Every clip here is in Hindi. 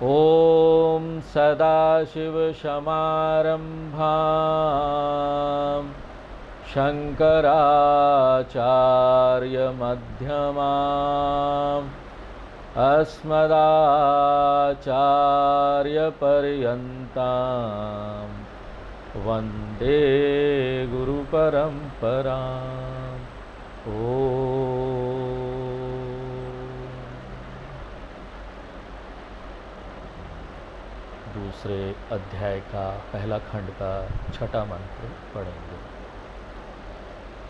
ॐ सदाशिवसमारम्भां शङ्कराचार्यमध्यमाम् अस्मदाचार्यपर्यन्तां वन्दे गुरुपरम्पराम्। दूसरे अध्याय का पहला खंड का छठा मंत्र पढ़ेंगे।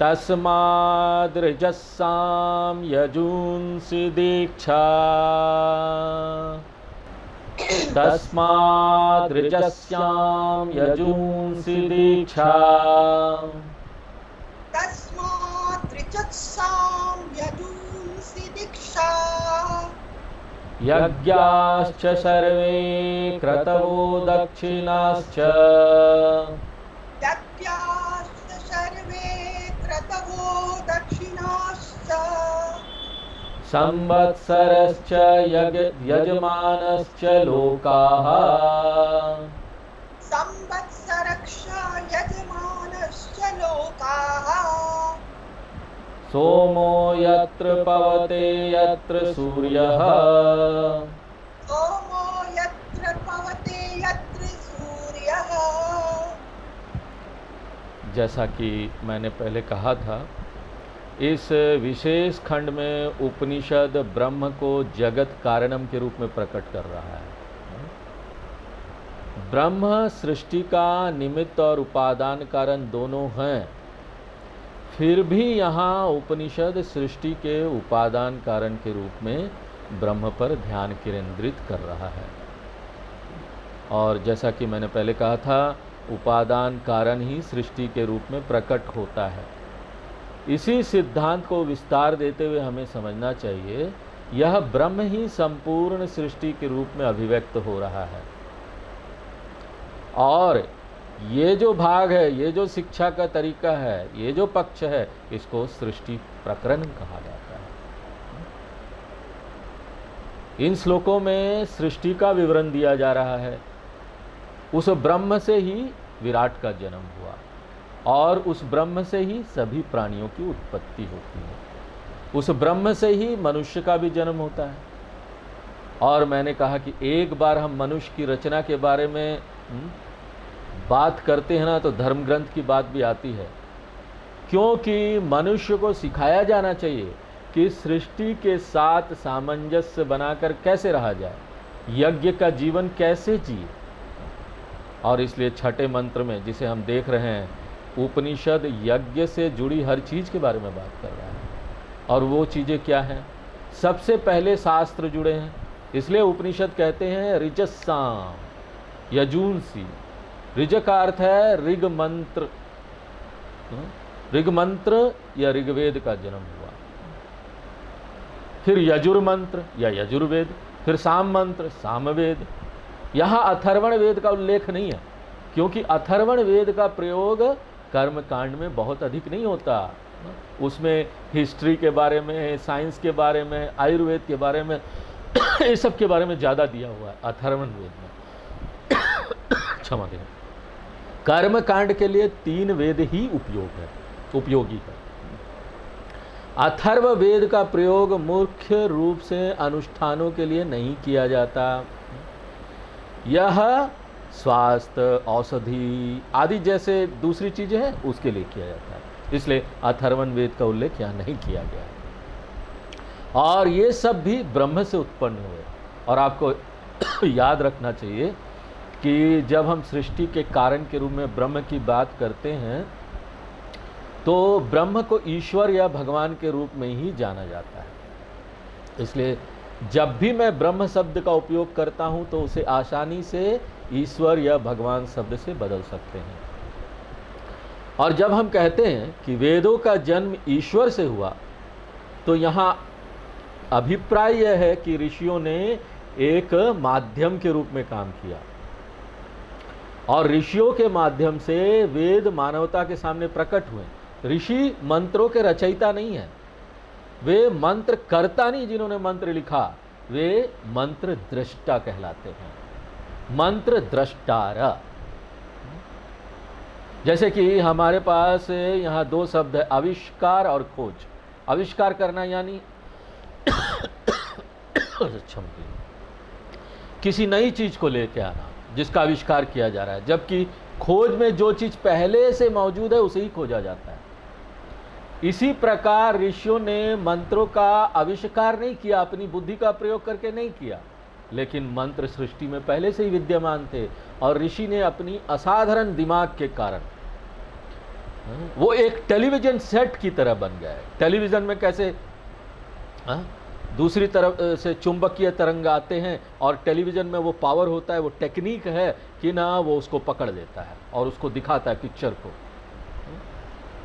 तस्माद्रजस्सां यजूंसि दीक्षा, तस्माद्रजस्यां यजूंसि दीक्षा, तस्माद्रजस्सां यजूंसि दीक्षा, यज्ञाश्च सर्वे क्रतवो दक्षिणाश्च, यज्ञाश्च सर्वे क्रतवो दक्षिणाश्च, संवत्सरश्च यजमानश्च लोकाः, संवत्सरश्च यजमानश्च लोकाः, सोमो यत्र पवते यत्र सूर्यः, सोमो यत्र पवते यत्र सूर्यः। जैसा कि मैंने पहले कहा था, इस विशेष खंड में उपनिषद ब्रह्म को जगत कारणम के रूप में प्रकट कर रहा है। ब्रह्म सृष्टि का निमित्त और उपादान कारण दोनों हैं, फिर भी यहाँ उपनिषद सृष्टि के उपादान कारण के रूप में ब्रह्म पर ध्यान केंद्रित कर रहा है। और जैसा कि मैंने पहले कहा था, उपादान कारण ही सृष्टि के रूप में प्रकट होता है। इसी सिद्धांत को विस्तार देते हुए हमें समझना चाहिए, यह ब्रह्म ही संपूर्ण सृष्टि के रूप में अभिव्यक्त हो रहा है। और ये जो भाग है, ये जो शिक्षा का तरीका है, ये जो पक्ष है, इसको सृष्टि प्रकरण कहा जाता है। इन श्लोकों में सृष्टि का विवरण दिया जा रहा है। उस ब्रह्म से ही विराट का जन्म हुआ और उस ब्रह्म से ही सभी प्राणियों की उत्पत्ति होती है। उस ब्रह्म से ही मनुष्य का भी जन्म होता है। और मैंने कहा कि एक बार हम मनुष्य की रचना के बारे में बात करते हैं ना, तो धर्म ग्रंथ की बात भी आती है, क्योंकि मनुष्य को सिखाया जाना चाहिए कि सृष्टि के साथ सामंजस्य बनाकर कैसे रहा जाए, यज्ञ का जीवन कैसे जिए। और इसलिए छठे मंत्र में, जिसे हम देख रहे हैं, उपनिषद यज्ञ से जुड़ी हर चीज़ के बारे में बात कर रहा है। और वो चीज़ें क्या हैं? सबसे पहले शास्त्र जुड़े हैं, इसलिए उपनिषद कहते हैं ऋजस्साम यजूंसी। ऋज का अर्थ है ऋग मंत्र। ऋग मंत्र या ऋग्वेद का जन्म हुआ। फिर यजुर मंत्र या यजुर्वेद, फिर साम मंत्र सामवेद। यहाँ अथर्वण वेद का उल्लेख नहीं है, क्योंकि अथर्वण वेद का प्रयोग कर्म कांड में बहुत अधिक नहीं होता। उसमें हिस्ट्री के बारे में, साइंस के बारे में, आयुर्वेद के बारे में, इस सब के बारे में ज़्यादा दिया हुआ है अथर्वण वेद में। क्षमा दें। कर्म कांड के लिए 3 वेद ही उपयोगी है। अथर्व वेद का प्रयोग मुख्य रूप से अनुष्ठानों के लिए नहीं किया जाता। यह स्वास्थ्य, औषधि आदि जैसे दूसरी चीजें हैं, उसके लिए किया जाता है। इसलिए अथर्वण वेद का उल्लेख यहाँ नहीं किया गया है। और ये सब भी ब्रह्म से उत्पन्न हुए। और आपको याद रखना चाहिए कि जब हम सृष्टि के कारण के रूप में ब्रह्म की बात करते हैं, तो ब्रह्म को ईश्वर या भगवान के रूप में ही जाना जाता है। इसलिए जब भी मैं ब्रह्म शब्द का उपयोग करता हूं, तो उसे आसानी से ईश्वर या भगवान शब्द से बदल सकते हैं। और जब हम कहते हैं कि वेदों का जन्म ईश्वर से हुआ, तो यहाँ अभिप्राय यह है कि ऋषियों ने एक माध्यम के रूप में काम किया, और ऋषियों के माध्यम से वेद मानवता के सामने प्रकट हुए। ऋषि मंत्रों के रचयिता नहीं है, वे मंत्र कर्ता नहीं जिन्होंने मंत्र लिखा, वे मंत्र दृष्टा कहलाते हैं, मंत्र द्रष्टार। जैसे कि हमारे पास यहाँ दो शब्द है, आविष्कार और खोज। आविष्कार करना यानी किसी नई चीज को लेके आना जिसका आविष्कार किया जा रहा है, जबकि खोज में जो चीज पहले से मौजूद है उसे ही खोजा जाता है। इसी प्रकार ऋषियों ने मंत्रों का आविष्कार नहीं किया, अपनी बुद्धि का प्रयोग करके नहीं किया, लेकिन मंत्र सृष्टि में पहले से ही विद्यमान थे और ऋषि ने अपनी असाधारण दिमाग के कारण वो एक टेलीविजन सेट की तरह बन गए। टेलीविजन में कैसे दूसरी तरफ से चुंबकीय तरंग आते हैं और टेलीविजन में वो पावर होता है, वो टेक्निक है कि ना वो उसको पकड़ लेता है और उसको दिखाता है पिक्चर को।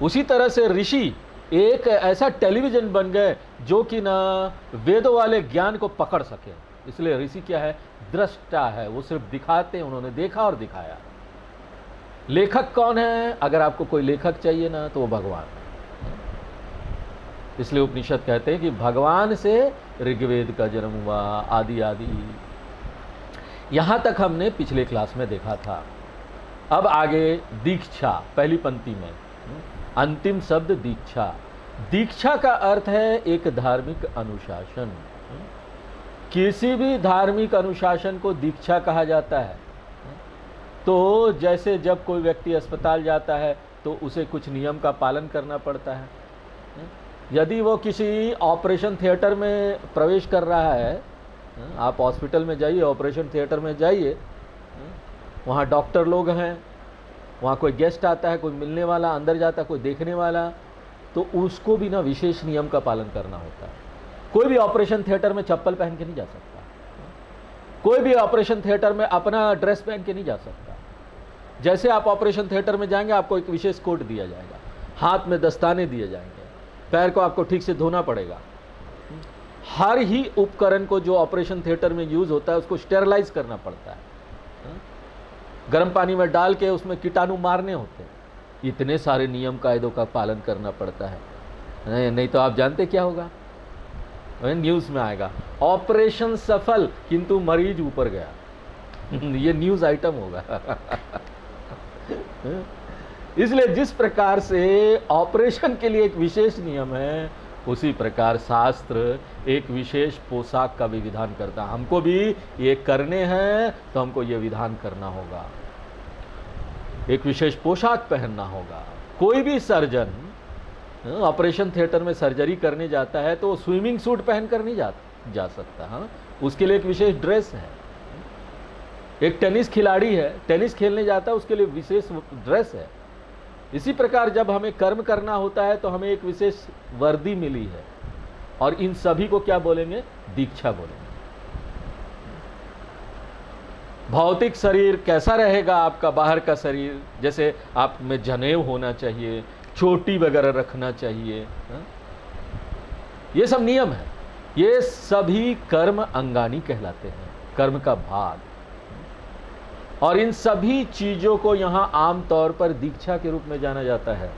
उसी तरह से ऋषि एक ऐसा टेलीविजन बन गए जो कि ना वेदों वाले ज्ञान को पकड़ सके। इसलिए ऋषि क्या है? दृष्टा है, वो सिर्फ दिखाते हैं, उन्होंने देखा और दिखाया। लेखक कौन है? अगर आपको कोई लेखक चाहिए ना तो वो भगवान है। इसलिए उपनिषद कहते हैं कि भगवान से ऋग्वेद का जन्म हुआ, आदि आदि। यहां तक हमने पिछले क्लास में देखा था। अब आगे दीक्षा, पहली पंक्ति में अंतिम शब्द दीक्षा। दीक्षा का अर्थ है एक धार्मिक अनुशासन। किसी भी धार्मिक अनुशासन को दीक्षा कहा जाता है। तो जैसे जब कोई व्यक्ति अस्पताल जाता है तो उसे कुछ नियम का पालन करना पड़ता है। यदि वो किसी ऑपरेशन थिएटर में प्रवेश कर रहा है, आप हॉस्पिटल में जाइए, ऑपरेशन थिएटर में जाइए, वहाँ डॉक्टर लोग हैं, वहाँ कोई गेस्ट आता है, कोई मिलने वाला अंदर जाता है, कोई देखने वाला, तो उसको भी ना विशेष नियम का पालन करना होता है। कोई भी ऑपरेशन थिएटर में चप्पल पहन के नहीं जा सकता, कोई भी ऑपरेशन थिएटर में अपना ड्रेस पहन के नहीं जा सकता। जैसे आप ऑपरेशन थिएटर में जाएंगे आपको एक विशेष कोट दिया जाएगा, हाथ में दस्ताने दिए जाएंगे, पैर को आपको ठीक से धोना पड़ेगा। हर ही उपकरण को जो ऑपरेशन थिएटर में यूज होता है उसको स्टेरलाइज करना पड़ता है, गर्म पानी में डाल के उसमें कीटाणु मारने होते हैं। इतने सारे नियम कायदों का पालन करना पड़ता है, नहीं तो आप जानते क्या होगा? न्यूज़ में आएगा ऑपरेशन सफल किंतु मरीज ऊपर गया। ये न्यूज़ आइटम होगा। इसलिए जिस प्रकार से ऑपरेशन के लिए एक विशेष नियम है, उसी प्रकार शास्त्र एक विशेष पोशाक का भी विधान करता है। हमको भी ये करने हैं तो हमको ये विधान करना होगा, एक विशेष पोशाक पहनना होगा। कोई भी सर्जन ऑपरेशन थिएटर में सर्जरी करने जाता है तो स्विमिंग सूट पहनकर नहीं जा सकता। हाँ, उसके लिए एक विशेष ड्रेस है। एक टेनिस खिलाड़ी है, टेनिस खेलने जाता है, उसके लिए विशेष ड्रेस है। इसी प्रकार जब हमें कर्म करना होता है तो हमें एक विशेष वर्दी मिली है, और इन सभी को क्या बोलेंगे? दीक्षा बोलेंगे। भौतिक शरीर कैसा रहेगा आपका? बाहर का शरीर, जैसे आप में जनेऊ होना चाहिए, चोटी वगैरह रखना चाहिए, ये सब नियम है। ये सभी कर्म अंगानी कहलाते हैं, कर्म का भाग। और इन सभी चीजों को यहां आमतौर पर दीक्षा के रूप में जाना जाता है।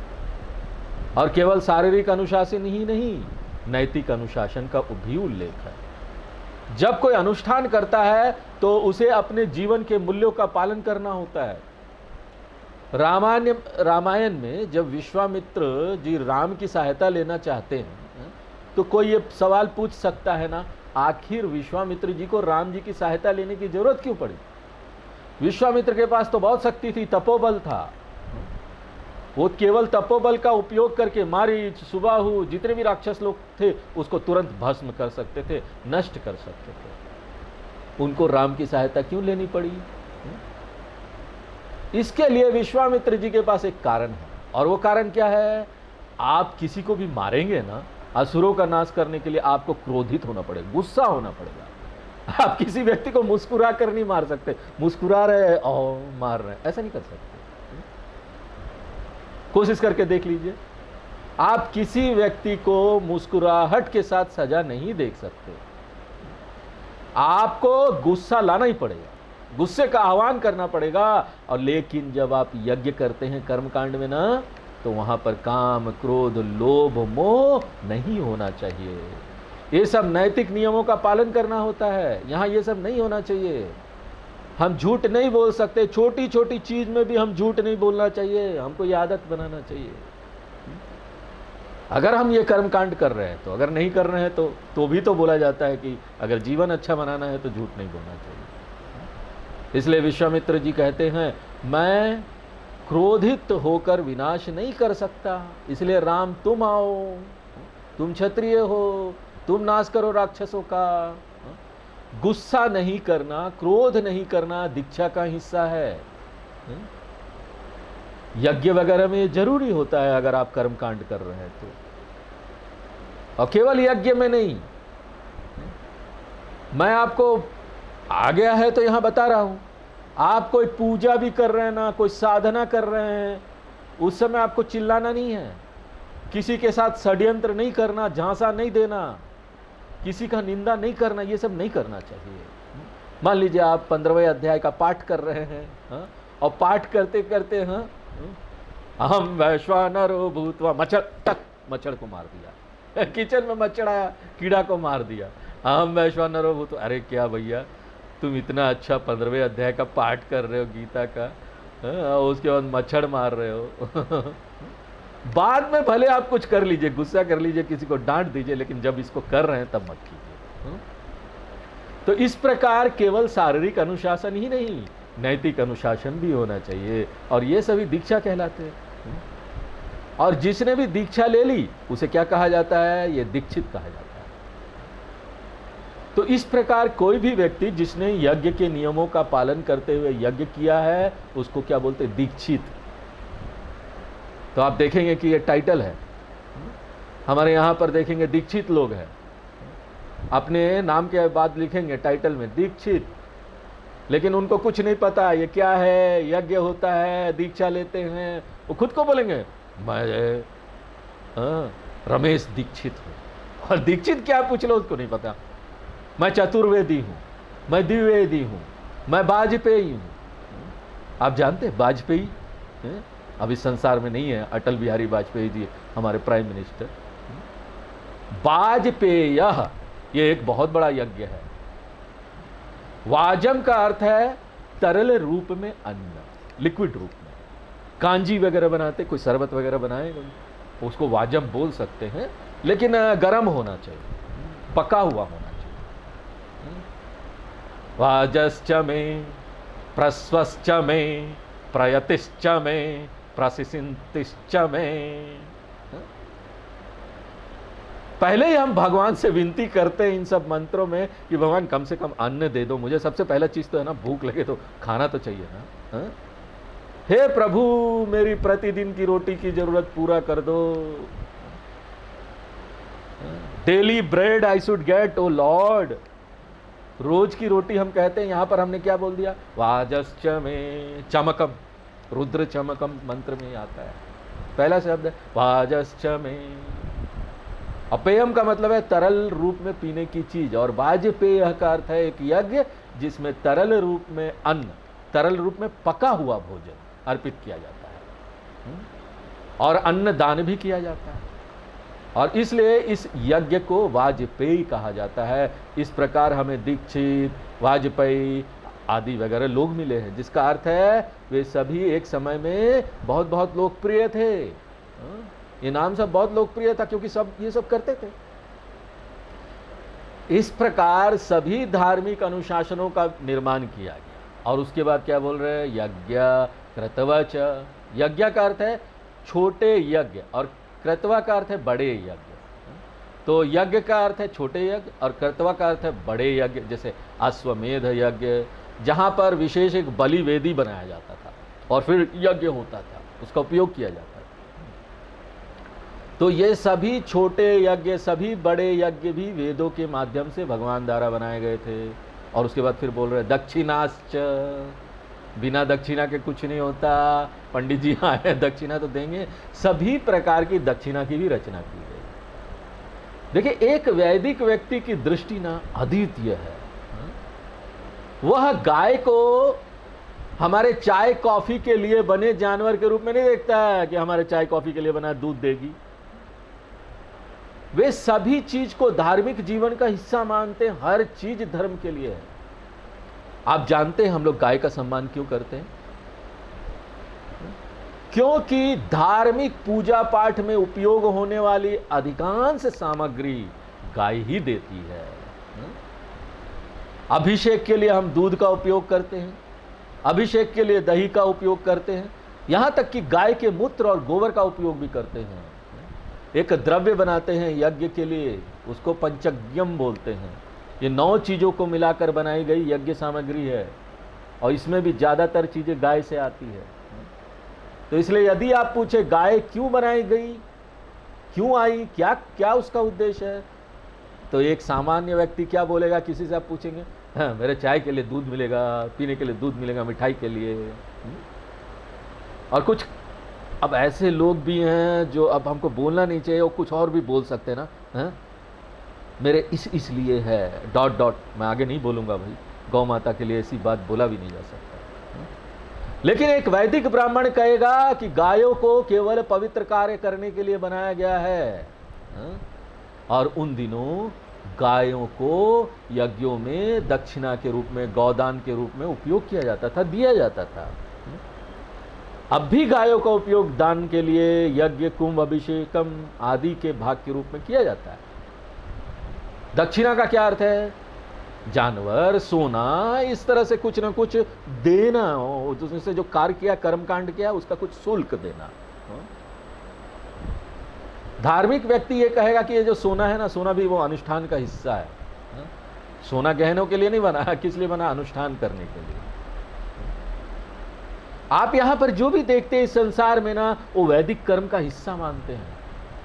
और केवल शारीरिक अनुशासन ही नहीं, नैतिक अनुशासन का भी उल्लेख है। जब कोई अनुष्ठान करता है तो उसे अपने जीवन के मूल्यों का पालन करना होता है। रामायण में जब विश्वामित्र जी राम की सहायता लेना चाहते हैं तो कोई ये सवाल पूछ सकता है ना, आखिर विश्वामित्र जी को राम जी की सहायता लेने की जरूरत क्यों पड़ी? विश्वामित्र के पास तो बहुत शक्ति थी, तपोबल था। वो केवल तपोबल का उपयोग करके मारीच, सुबाहु, जितने भी राक्षस लोग थे उसको तुरंत भस्म कर सकते थे, नष्ट कर सकते थे। उनको राम की सहायता क्यों लेनी पड़ी? इसके लिए विश्वामित्र जी के पास एक कारण है, और वो कारण क्या है? आप किसी को भी मारेंगे ना, असुरों का नाश करने के लिए आपको क्रोधित होना पड़ेगा, गुस्सा होना पड़ेगा। आप किसी व्यक्ति को मुस्कुरा कर नहीं मार सकते, मुस्कुरा रहे और मार रहे, ऐसा नहीं कर सकते। कोशिश करके देख लीजिए, आप किसी व्यक्ति को मुस्कुराहट के साथ सजा नहीं देख सकते। आपको गुस्सा लाना ही पड़ेगा, गुस्से का आह्वान करना पड़ेगा। और लेकिन जब आप यज्ञ करते हैं कर्मकांड में ना, तो वहां पर काम, क्रोध, लोभ, मोह नहीं होना चाहिए। ये सब नैतिक नियमों का पालन करना होता है, यहाँ ये सब नहीं होना चाहिए। हम झूठ नहीं बोल सकते, छोटी छोटी चीज में भी हम झूठ नहीं बोलना चाहिए, हमको ये आदत बनाना चाहिए। अगर हम ये कर्म कांड कर रहे हैं तो, अगर नहीं कर रहे हैं तो भी तो बोला जाता है कि अगर जीवन अच्छा बनाना है तो झूठ नहीं बोलना चाहिए। इसलिए विश्वामित्र जी कहते हैं, मैं क्रोधित होकर विनाश नहीं कर सकता, इसलिए राम तुम आओ, तुम क्षत्रिय हो, तुम नाश करो राक्षसों का। गुस्सा नहीं करना, क्रोध नहीं करना दीक्षा का हिस्सा है। यज्ञ वगैरह में ये जरूरी होता है अगर आप कर्म कांड कर रहे हैं तो, और केवल यज्ञ में नहीं। मैं आपको आ गया है तो यहां बता रहा हूं, आप कोई पूजा भी कर रहे हैं ना, कोई साधना कर रहे हैं, उस समय आपको चिल्लाना नहीं है, किसी के साथ षड्यंत्र नहीं करना, झांसा नहीं देना, किसी का निंदा नहीं करना, ये सब नहीं करना चाहिए। मान लीजिए आप 15वें अध्याय का पाठ कर रहे हैं, और पाठ करते करते अहम वैश्वानरो भूत्वा, मच्छर को मार दिया, किचन में मच्छर आया, कीड़ा को मार दिया, अहम वैश्वानरो भूत्वा। अरे क्या भैया, तुम इतना अच्छा 15वें अध्याय का पाठ कर रहे हो गीता का, उसके बाद मच्छर मार रहे हो। बाद में भले आप कुछ कर लीजिए, गुस्सा कर लीजिए, किसी को डांट दीजिए, लेकिन जब इसको कर रहे हैं तब मत कीजिए। तो इस प्रकार केवल शारीरिक अनुशासन ही नहीं, नैतिक अनुशासन भी होना चाहिए, और ये सभी दीक्षा कहलाते हैं। और जिसने भी दीक्षा ले ली उसे क्या कहा जाता है? ये दीक्षित कहा जाता है। तो इस प्रकार कोई भी व्यक्ति जिसने यज्ञ के नियमों का पालन करते हुए यज्ञ किया है उसको क्या बोलते हैं? दीक्षित। तो आप देखेंगे कि ये टाइटल है, हमारे यहां पर देखेंगे दीक्षित लोग हैं, अपने नाम के बाद लिखेंगे टाइटल में दीक्षित, लेकिन उनको कुछ नहीं पता ये क्या है, यज्ञ होता है, दीक्षा लेते हैं। वो खुद को बोलेंगे मैं रमेश दीक्षित हूं, और दीक्षित क्या पूछ लो उसको नहीं पता। मैं चतुर्वेदी हूं, मैं द्विवेदी हूं, मैं वाजपेयी हूं। आप जानते हैं वाजपेयी अभी संसार में नहीं है, अटल बिहारी वाजपेयी जी हमारे प्राइम मिनिस्टर। वाजपेय ये एक बहुत बड़ा यज्ञ है। वाजम का अर्थ है तरल रूप में अन्न, लिक्विड रूप में। कांजी वगैरह बनाते, कोई शरबत वगैरह बनाए उसको वाजम बोल सकते हैं, लेकिन गर्म होना चाहिए, पका हुआ होना चाहिए। वाजश्च में प्रस्वश्च में प्रयतिश्च में प्रसिसिंतिश्च में। पहले ही हम भगवान से विनती करते हैं इन सब मंत्रों में कि भगवान कम से कम अन्न दे दो मुझे। सबसे पहला चीज तो है ना, भूख लगे तो खाना तो चाहिए ना। हे प्रभु मेरी प्रतिदिन की रोटी की जरूरत पूरा कर दो। Daily bread I should get O Lord. रोज की रोटी हम कहते हैं, यहां पर हमने क्या बोल दिया? वाजश्च में चमकम, रुद्र चमकम मंत्र में आता है, पहला शब्द है वाजश्च में। अपेयम का मतलब है तरल रूप में पीने की चीज, और वाजपेय का अर्थ है एक यज्ञ जिसमें तरल रूप में अन्न, तरल रूप में पका हुआ भोजन अर्पित किया जाता है, और अन्न दान भी किया जाता है, और इसलिए इस यज्ञ को वाजपेयी कहा जाता है। इस प्रकार हमें दीक्षित, वाजपेयी आदि वगैरह लोग मिले हैं, जिसका अर्थ है वे सभी एक समय में बहुत बहुत लोकप्रिय थे। ये नाम सब बहुत लोकप्रिय था क्योंकि सब ये सब करते थे। इस प्रकार सभी धार्मिक अनुशासनों का निर्माण किया गया। और उसके बाद क्या बोल रहे हैं? यज्ञ क्रतवच। यज्ञ का अर्थ है छोटे यज्ञ, और क्रतवा का अर्थ है बड़े यज्ञ। तो यज्ञ का अर्थ है छोटे यज्ञ, और क्रतवा का अर्थ है बड़े यज्ञ। जैसे अश्वमेध यज्ञ, जहां पर विशेष एक बलि वेदी बनाया जाता था और फिर यज्ञ होता था, उसका उपयोग किया जाता था। तो ये सभी छोटे यज्ञ, सभी बड़े यज्ञ भी वेदों के माध्यम से भगवान द्वारा बनाए गए थे। और उसके बाद फिर बोल रहे दक्षिणाश्च, बिना दक्षिणा के कुछ नहीं होता। पंडित जी आए दक्षिणा तो देंगे। सभी प्रकार की दक्षिणा की भी रचना की गई। देखिए, एक वैदिक व्यक्ति की दृष्टि ना अद्वितीय है। वह गाय को हमारे चाय कॉफी के लिए बने जानवर के रूप में नहीं देखता है कि हमारे चाय कॉफी के लिए बना दूध देगी। वे सभी चीज को धार्मिक जीवन का हिस्सा मानते हैं। हर चीज धर्म के लिए है। आप जानते हैं हम लोग गाय का सम्मान क्यों करते हैं? क्योंकि धार्मिक पूजा पाठ में उपयोग होने वाली अधिकांश सामग्री गाय ही देती है। अभिषेक के लिए हम दूध का उपयोग करते हैं, अभिषेक के लिए दही का उपयोग करते हैं, यहां तक कि गाय के मूत्र और गोबर का उपयोग भी करते हैं। एक द्रव्य बनाते हैं यज्ञ के लिए, उसको पंचगव्यम बोलते हैं। ये 9 चीजों को मिलाकर बनाई गई यज्ञ सामग्री है, और इसमें भी ज्यादातर चीजें गाय से आती है। तो इसलिए यदि आप पूछे गाय क्यों बनाई गई, क्यों आई, क्या क्या उसका उद्देश्य है, तो एक सामान्य व्यक्ति क्या बोलेगा? किसी से आप पूछेंगे, हाँ मेरे चाय के लिए दूध मिलेगा, पीने के लिए दूध मिलेगा, मिठाई के लिए। और कुछ अब ऐसे लोग भी हैं जो, अब हमको बोलना नहीं चाहिए, वो कुछ और भी बोल सकते हैं ना, हाँ मेरे इसलिए है डॉट डॉट, मैं आगे नहीं बोलूंगा भाई, गौ माता के लिए ऐसी बात बोला भी नहीं जा सकता। लेकिन एक वैदिक ब्राह्मण कहेगा कि गायों को केवल पवित्र कार्य करने के लिए बनाया गया है। और उन दिनों गायों को यज्ञों में दक्षिणा के रूप में, गौदान के रूप में उपयोग किया जाता था, दिया जाता था। अब भी गायों का उपयोग दान के लिए, यज्ञ, कुंभ, अभिषेकम आदि के भाग के रूप में किया जाता है। दक्षिणा का क्या अर्थ है? जानवर, सोना, इस तरह से कुछ ना कुछ देना, उससे जो कार्य किया, कर्मकांड किया, उसका कुछ शुल्क देना। धार्मिक व्यक्ति ये कहेगा कि ये जो सोना है ना, सोना भी वो अनुष्ठान का हिस्सा है। सोना गहनों के लिए नहीं बना, किस लिए बना? अनुष्ठान करने के लिए। आप यहां पर जो भी देखते हैं इस संसार में ना, वो वैदिक कर्म का हिस्सा मानते हैं।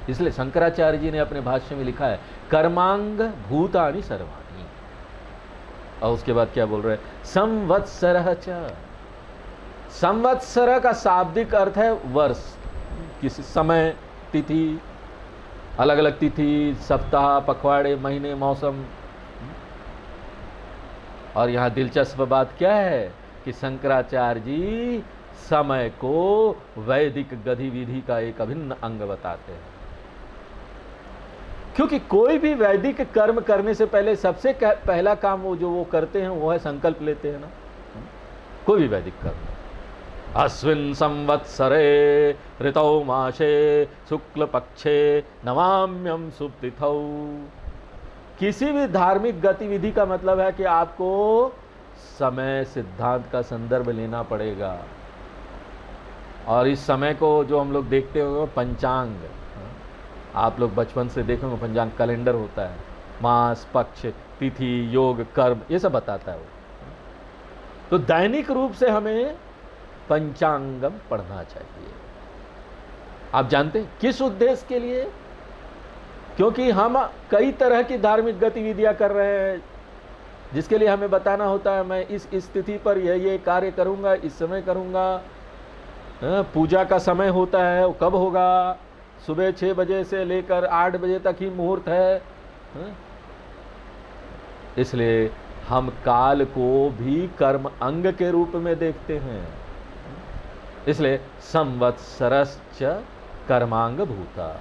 इसलिए शंकराचार्य जी ने अपने भाष्य में लिखा है, कर्मांग भूतानि सर्वाणि। और उसके बाद क्या बोल रहे हैं? संवत्सरः च। संवत्सर का शाब्दिक अर्थ है वर्ष, किसी समय, तिथि, अलग अलग तिथि, सप्ताह, पखवाड़े, महीने, मौसम। और यहां दिलचस्प बात क्या है कि शंकराचार्य जी समय को वैदिक गतिविधि का एक अभिन्न अंग बताते हैं। क्योंकि कोई भी वैदिक कर्म करने से पहले सबसे पहला काम वो करते हैं, वो है संकल्प लेते हैं ना, कोई भी वैदिक कर्म। अश्विन संवत्सरे ऋतौ मासे शुक्ल पक्षे नवाम्यम सुप्तिथौ। किसी भी धार्मिक गतिविधि का मतलब है कि आपको समय सिद्धांत का संदर्भ लेना पड़ेगा। और इस समय को जो हम लोग देखते होंगे पंचांग, आप लोग बचपन से देखेंगे पंचांग कैलेंडर होता है, मास, पक्ष, तिथि, योग, कर्म, ये सब बताता है वो। तो दैनिक रूप से हमें पंचांगम पढ़ना चाहिए। आप जानते हैं किस उद्देश्य के लिए? क्योंकि हम कई तरह की धार्मिक गतिविधियां कर रहे हैं, जिसके लिए हमें बताना होता है मैं इस तिथि पर ये कार्य करूंगा, इस समय करूंगा। पूजा का समय होता है, वो कब होगा? सुबह 6 बजे से लेकर 8 बजे तक ही मुहूर्त है। इसलिए हम काल को भी कर्म अंग के रूप में देखते हैं। इसलिए संवत्सरश्च कर्मांग भूता।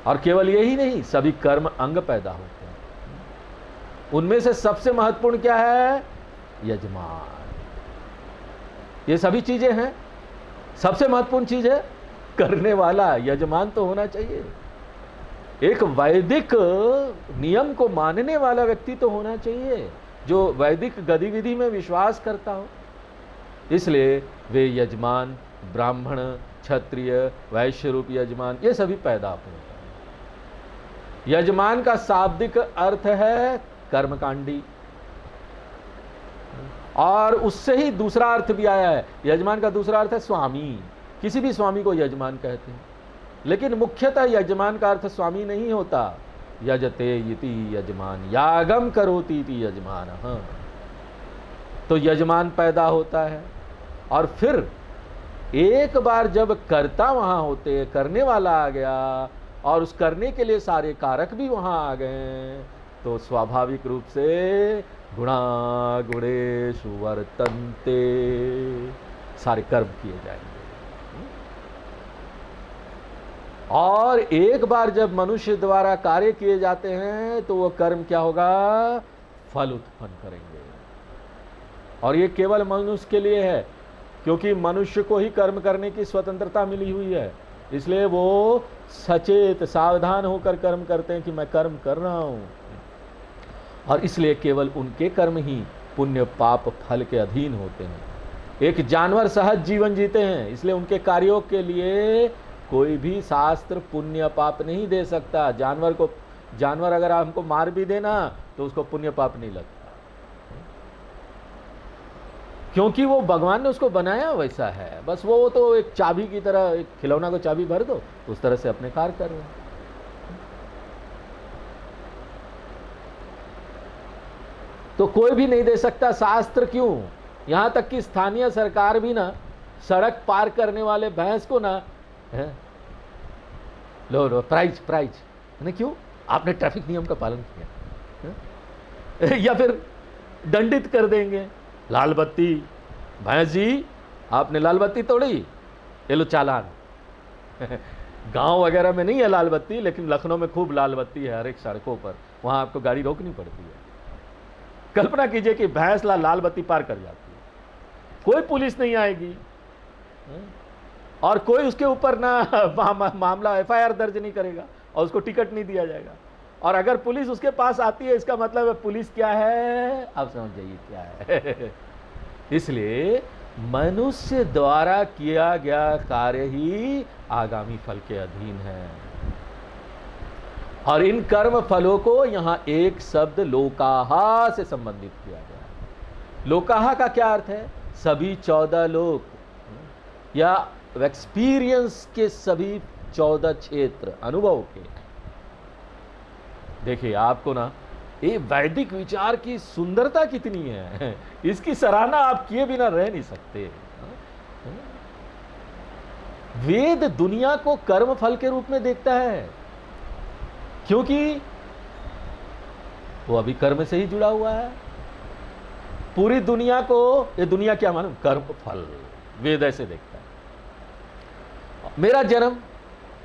और केवल यही नहीं, सभी कर्म अंग पैदा होते हैं। उनमें से सबसे महत्वपूर्ण क्या है? यजमान। ये सभी चीजें हैं, सबसे महत्वपूर्ण चीज है करने वाला यजमान तो होना चाहिए। एक वैदिक नियम को मानने वाला व्यक्ति तो होना चाहिए, जो वैदिक गतिविधि में विश्वास करता हो। इसलिए वे यजमान, ब्राह्मण, क्षत्रिय, वैश्य रूप यजमान, ये सभी पैदा होते हैं। यजमान का शाब्दिक अर्थ है कर्मकांडी, और उससे ही दूसरा अर्थ भी आया है। यजमान का दूसरा अर्थ है स्वामी। किसी भी स्वामी को यजमान कहते हैं, लेकिन मुख्यतः यजमान का अर्थ स्वामी नहीं होता। यजते इति यजमान, यागम करोति इति यजमान। हाँ, तो यजमान पैदा होता है, और फिर एक बार जब कर्ता वहां होते, करने वाला आ गया, और उस करने के लिए सारे कारक भी वहां आ गए, तो स्वाभाविक रूप से गुणा गुणेषु वर्तन्ते, सारे कर्म किए जाएंगे। और एक बार जब मनुष्य द्वारा कार्य किए जाते हैं तो वो कर्म क्या होगा, फल उत्पन्न करेंगे। और ये केवल मनुष्य के लिए है, क्योंकि मनुष्य को ही कर्म करने की स्वतंत्रता मिली हुई है, इसलिए वो सचेत सावधान होकर कर्म करते हैं कि मैं कर्म कर रहा हूं, और इसलिए केवल उनके कर्म ही पुण्य पाप फल के अधीन होते हैं। एक जानवर सहज जीवन जीते हैं, इसलिए उनके कार्यों के लिए कोई भी शास्त्र पुण्य पाप नहीं दे सकता। जानवर अगर हमको मार भी देना तो उसको पुण्य पाप नहीं लगता, क्योंकि वो भगवान ने उसको बनाया वैसा है। बस वो तो एक चाबी की तरह, एक खिलौना को चाबी भर दो, उस तरह से अपने कार्य कर रहे हैं। तो कोई भी नहीं दे सकता, शास्त्र क्यों, यहां तक कि स्थानीय सरकार भी ना सड़क पार करने वाले भैंस को ना है लो प्राइज है, क्यों, आपने ट्रैफिक नियम का पालन किया है? या फिर दंडित कर देंगे, लाल बत्ती, भैंस जी आपने लाल बत्ती तोड़ी, ये लो चालान। गांव वगैरह में नहीं है लाल बत्ती, लेकिन लखनऊ में खूब लाल बत्ती है हर एक सड़कों पर, वहां आपको गाड़ी रोकनी पड़ती है। कल्पना कीजिए कि भैंस लाल बत्ती पार कर जाती है, कोई पुलिस नहीं आएगी और कोई उसके ऊपर ना मामला FIR दर्ज नहीं करेगा और उसको टिकट नहीं दिया जाएगा। और अगर पुलिस उसके पास आती है, इसका मतलब है पुलिस क्या है, आप समझ जाइए क्या है। इसलिए मनुष्य द्वारा किया गया कार्य ही आगामी फल के अधीन है। और इन कर्म फलों को यहां एक शब्द लोकाहा से संबंधित किया गया है। लोकाहा का क्या अर्थ है, सभी 14 लोक या एक्सपीरियंस के सभी 14 क्षेत्र अनुभव के। देखिए आपको ना ये वैदिक विचार की सुंदरता कितनी है, इसकी सराहना आप किए बिना रह नहीं सकते। वेद दुनिया को कर्म फल के रूप में देखता है, क्योंकि वो अभी कर्म से ही जुड़ा हुआ है। पूरी दुनिया को, ये दुनिया क्या मालूम, कर्म फल, वेद ऐसे देखता है। मेरा जन्म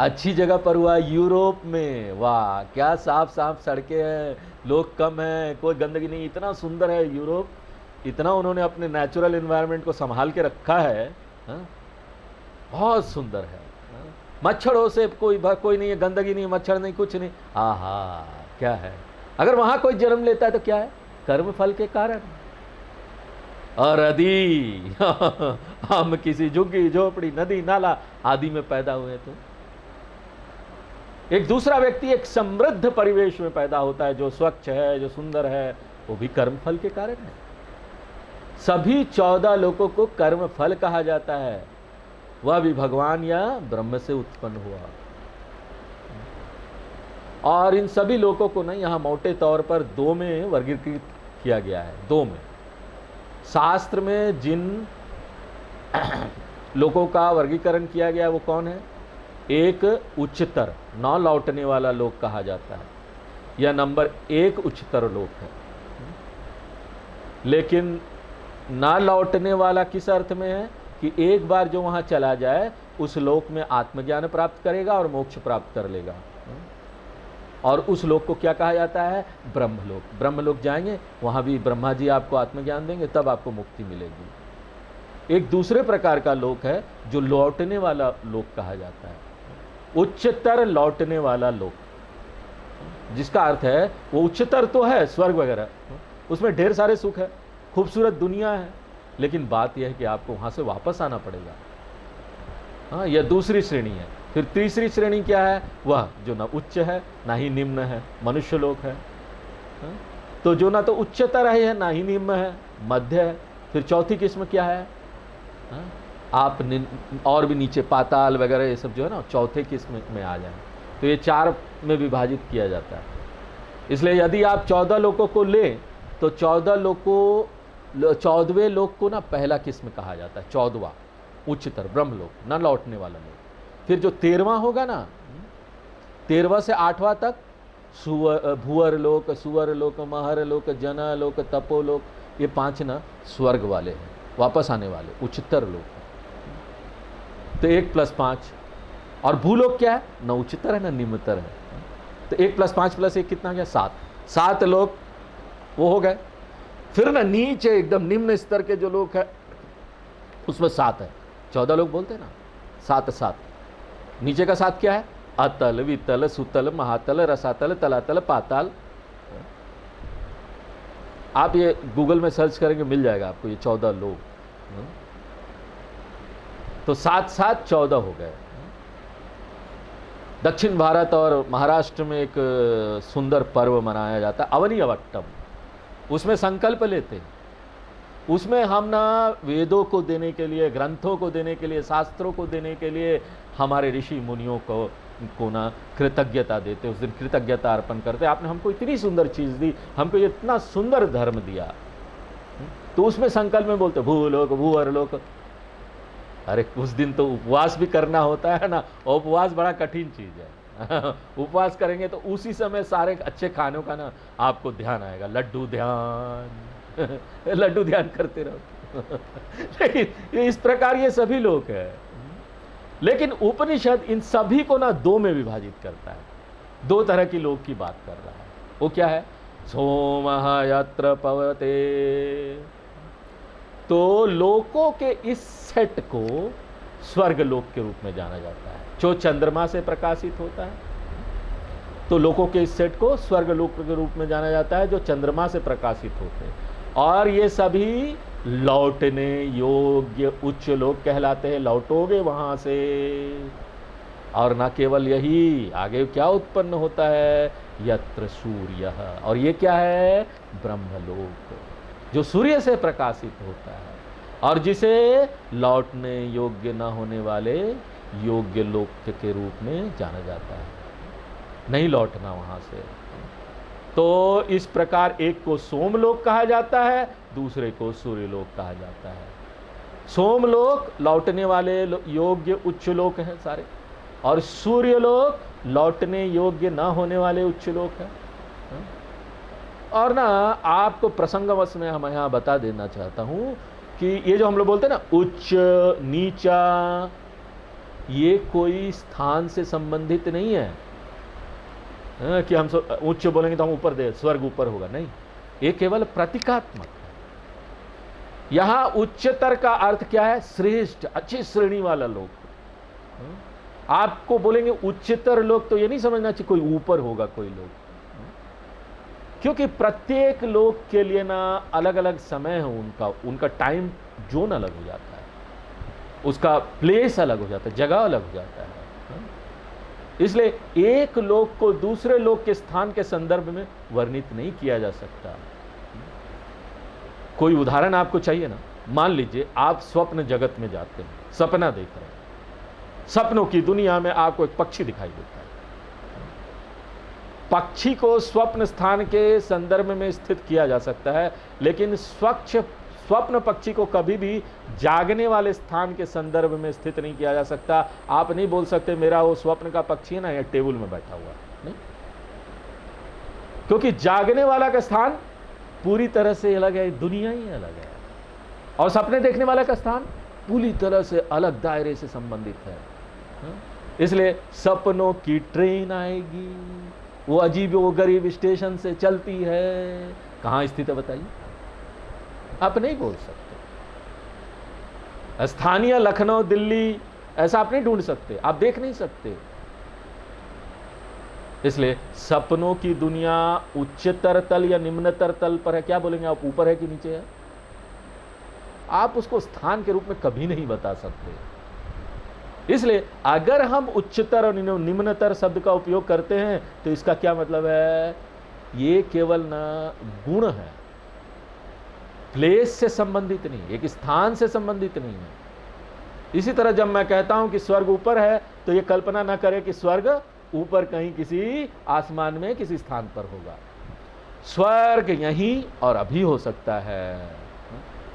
अच्छी जगह पर हुआ, यूरोप में, वाह क्या साफ साफ सड़कें हैं, लोग कम हैं, कोई गंदगी नहीं, इतना सुंदर है यूरोप, इतना उन्होंने अपने नेचुरल एनवायरनमेंट को संभाल के रखा है, बहुत सुंदर है। मच्छरों से कोई नहीं है, गंदगी नहीं, मच्छर नहीं, कुछ नहीं, आहा क्या है। अगर वहां कोई जन्म लेता है तो क्या है, कर्म फल के कारण। और यदि हम किसी झुग्गी झोपड़ी नदी नाला आदि में पैदा हुए तो एक दूसरा व्यक्ति एक समृद्ध परिवेश में पैदा होता है, जो स्वच्छ है, जो सुंदर है, वो भी कर्म फल के कारण है। सभी 14 लोगों को कर्म फल कहा जाता है, वह भी भगवान या ब्रह्म से उत्पन्न हुआ। और इन सभी लोगों को ना यहाँ मोटे तौर पर 2 में वर्गीकृत किया गया है। 2 में शास्त्र में जिन लोगों का वर्गीकरण किया गया है वो कौन है, एक उच्चतर न लौटने वाला लोक कहा जाता है, यह नंबर 1 उच्चतर लोक है। लेकिन न लौटने वाला किस अर्थ में है कि एक बार जो वहां चला जाए उस लोक में आत्मज्ञान प्राप्त करेगा और मोक्ष प्राप्त कर लेगा। और उस लोक को क्या कहा जाता है, ब्रह्मलोक। ब्रह्मलोक जाएंगे, वहां भी ब्रह्मा जी आपको आत्मज्ञान देंगे, तब आपको मुक्ति मिलेगी। एक दूसरे प्रकार का लोक है जो लौटने वाला लोक कहा जाता है, उच्चतर लौटने वाला लोक, जिसका अर्थ है वो उच्चतर तो है स्वर्ग वगैरह, उसमें ढेर सारे सुख है, खूबसूरत दुनिया है, लेकिन बात यह है कि आपको वहां से वापस आना पड़ेगा। हाँ, यह दूसरी श्रेणी है। फिर तीसरी श्रेणी क्या है, वह जो ना उच्च है ना ही निम्न है, मनुष्य लोक है। हाँ? तो जो ना तो उच्चतर है ना ही निम्न है, मध्य है। फिर चौथी किस्म क्या है, हाँ? आप और भी नीचे पाताल वगैरह ये सब जो है ना चौथे किस्म में आ जाए, तो ये 4 में विभाजित किया जाता है। इसलिए यदि आप 14 लोगों को ले तो 14वें लोक को ना पहला किस्म कहा जाता है, 14वां उच्चतर ब्रह्मलोक, न लौटने वाला लोक। फिर जो 13वां होगा ना, 13वां से 8वां तक भूअर लोक, सुअर लोक, महर लोक, जना लोक, तपो लोक, ये 5 ना स्वर्ग वाले हैं, वापस आने वाले उच्चतर लोक। तो 1 + 5 और भूलोक क्या है? न उच्चतर है न निम्नतर है। तो 1 + 5 + 1 कितना गया? 7। 7 लोक वो हो गए। फिर ना नीचे एकदम निम्न स्तर के जो लोग है उसमें 7 है। 14 लोग बोलते हैं ना, 7 7। नीचे का 7 क्या है? अतल, वितल, सुतल, महातल, रसातल, तलातल, पाताल। आप ये गूगल में सर्च करेंगे मिल जाएगा आपको ये 14 लोग। तो 7 7 14 हो गए। दक्षिण भारत और महाराष्ट्र में एक सुंदर पर्व मनाया जाता है अवनी अवट्टम। उसमें संकल्प लेते हैं। उसमें हम ना वेदों को देने के लिए, ग्रंथों को देने के लिए, शास्त्रों को देने के लिए हमारे ऋषि मुनियों को ना कृतज्ञता देते, उस दिन कृतज्ञता अर्पण करते। आपने हमको इतनी सुंदर चीज़ दी, हमको इतना सुंदर धर्म दिया। तो उसमें संकल्प में बोलते भूलोक भूअरलोक। अरे उस दिन तो उपवास भी करना होता है ना, और उपवास बड़ा कठिन चीज़ है। उपवास करेंगे तो उसी समय सारे अच्छे खानों का ना आपको ध्यान आएगा। लड्डू ध्यान लड्डू ध्यान करते रहो। लेकिन इस प्रकार ये सभी लोग हैं। लेकिन उपनिषद इन सभी को ना 2 में विभाजित करता है। 2 तरह की लोक की बात कर रहा है। वो क्या है? सोमः यत्र पवते। तो लोकों के इस सेट को स्वर्ग लोक के रूप में जाना जाता है, जो चंद्रमा से प्रकाशित होता है। तो लोकों के इस सेट को स्वर्ग लोक के रूप में जाना जाता है, जो चंद्रमा से प्रकाशित होते हैं। और ये सभी लौटने योग्य उच्च लोक कहलाते हैं। लौटोगे वहां से। और ना केवल यही, आगे क्या उत्पन्न होता है? यत्र सूर्य। और ये क्या है? ब्रह्मलोक, जो सूर्य से प्रकाशित होता है और जिसे लौटने योग्य न होने वाले योग्य लोक के रूप में जाना जाता है। नहीं लौटना वहां से। तो इस प्रकार एक को सोमलोक कहा जाता है, दूसरे को सूर्यलोक कहा जाता है। सोमलोक लौटने वाले योग्य उच्च लोक हैं सारे, और सूर्यलोक लौटने योग्य ना होने वाले उच्च लोक हैं। और ना आपको प्रसंगवश में हम यहाँ बता देना चाहता हूँ कि ये जो हम लोग बोलते हैं ना उच्च नीचा, ये कोई स्थान से संबंधित नहीं है। कि हम उच्च बोलेंगे तो हम ऊपर दे, स्वर्ग ऊपर होगा, नहीं। ये केवल प्रतीकात्मक है। यहां उच्चतर का अर्थ क्या है? श्रेष्ठ, अच्छी श्रेणी वाला लोक। आपको बोलेंगे उच्चतर लोक तो ये नहीं समझना चाहिए कोई ऊपर होगा कोई लोग, क्योंकि प्रत्येक लोक के लिए ना अलग अलग समय है। उनका टाइम जोन अलग हो जाता है, उसका प्लेस अलग हो जाता है, जगह अलग हो जाता है। इसलिए एक लोक को दूसरे लोक के स्थान के संदर्भ में वर्णित नहीं किया जा सकता। कोई उदाहरण आपको चाहिए ना? मान लीजिए आप स्वप्न जगत में जाते हैं, सपना देख रहे हैं। सपनों की दुनिया में आपको एक पक्षी दिखाई देता है। पक्षी को स्वप्न स्थान के संदर्भ में स्थित किया जा सकता है, लेकिन स्वप्न पक्षी को कभी भी जागने वाले स्थान के संदर्भ में स्थित नहीं किया जा सकता। आप नहीं बोल सकते मेरा वो स्वप्न का पक्षी है ना ये टेबल में बैठा हुआ, नहीं। क्योंकि जागने वाला का स्थान पूरी तरह से अलग है, दुनिया ही अलग है। और सपने देखने वाला का स्थान पूरी तरह से अलग दायरे से संबंधित है। इसलिए सपनों की ट्रेन आएगी, वो अजीब वो गरीब स्टेशन से चलती है। कहाँ स्थित है बताइए? आप नहीं बोल सकते। स्थानीय लखनऊ दिल्ली ऐसा आप नहीं ढूंढ सकते, आप देख नहीं सकते। इसलिए सपनों की दुनिया उच्चतर तल या निम्नतर तल पर है। क्या बोलेंगे आप? ऊपर है कि नीचे है? आप उसको स्थान के रूप में कभी नहीं बता सकते। इसलिए अगर हम उच्चतर और निम्नतर शब्द का उपयोग करते हैं तो इसका क्या मतलब है? ये केवल ना गुण है, प्लेस से संबंधित नहीं, एक स्थान से संबंधित नहीं है। इसी तरह जब मैं कहता हूं कि स्वर्ग ऊपर है तो ये कल्पना ना करें कि स्वर्ग ऊपर कहीं किसी आसमान में किसी स्थान पर होगा। स्वर्ग यहीं और अभी हो सकता है,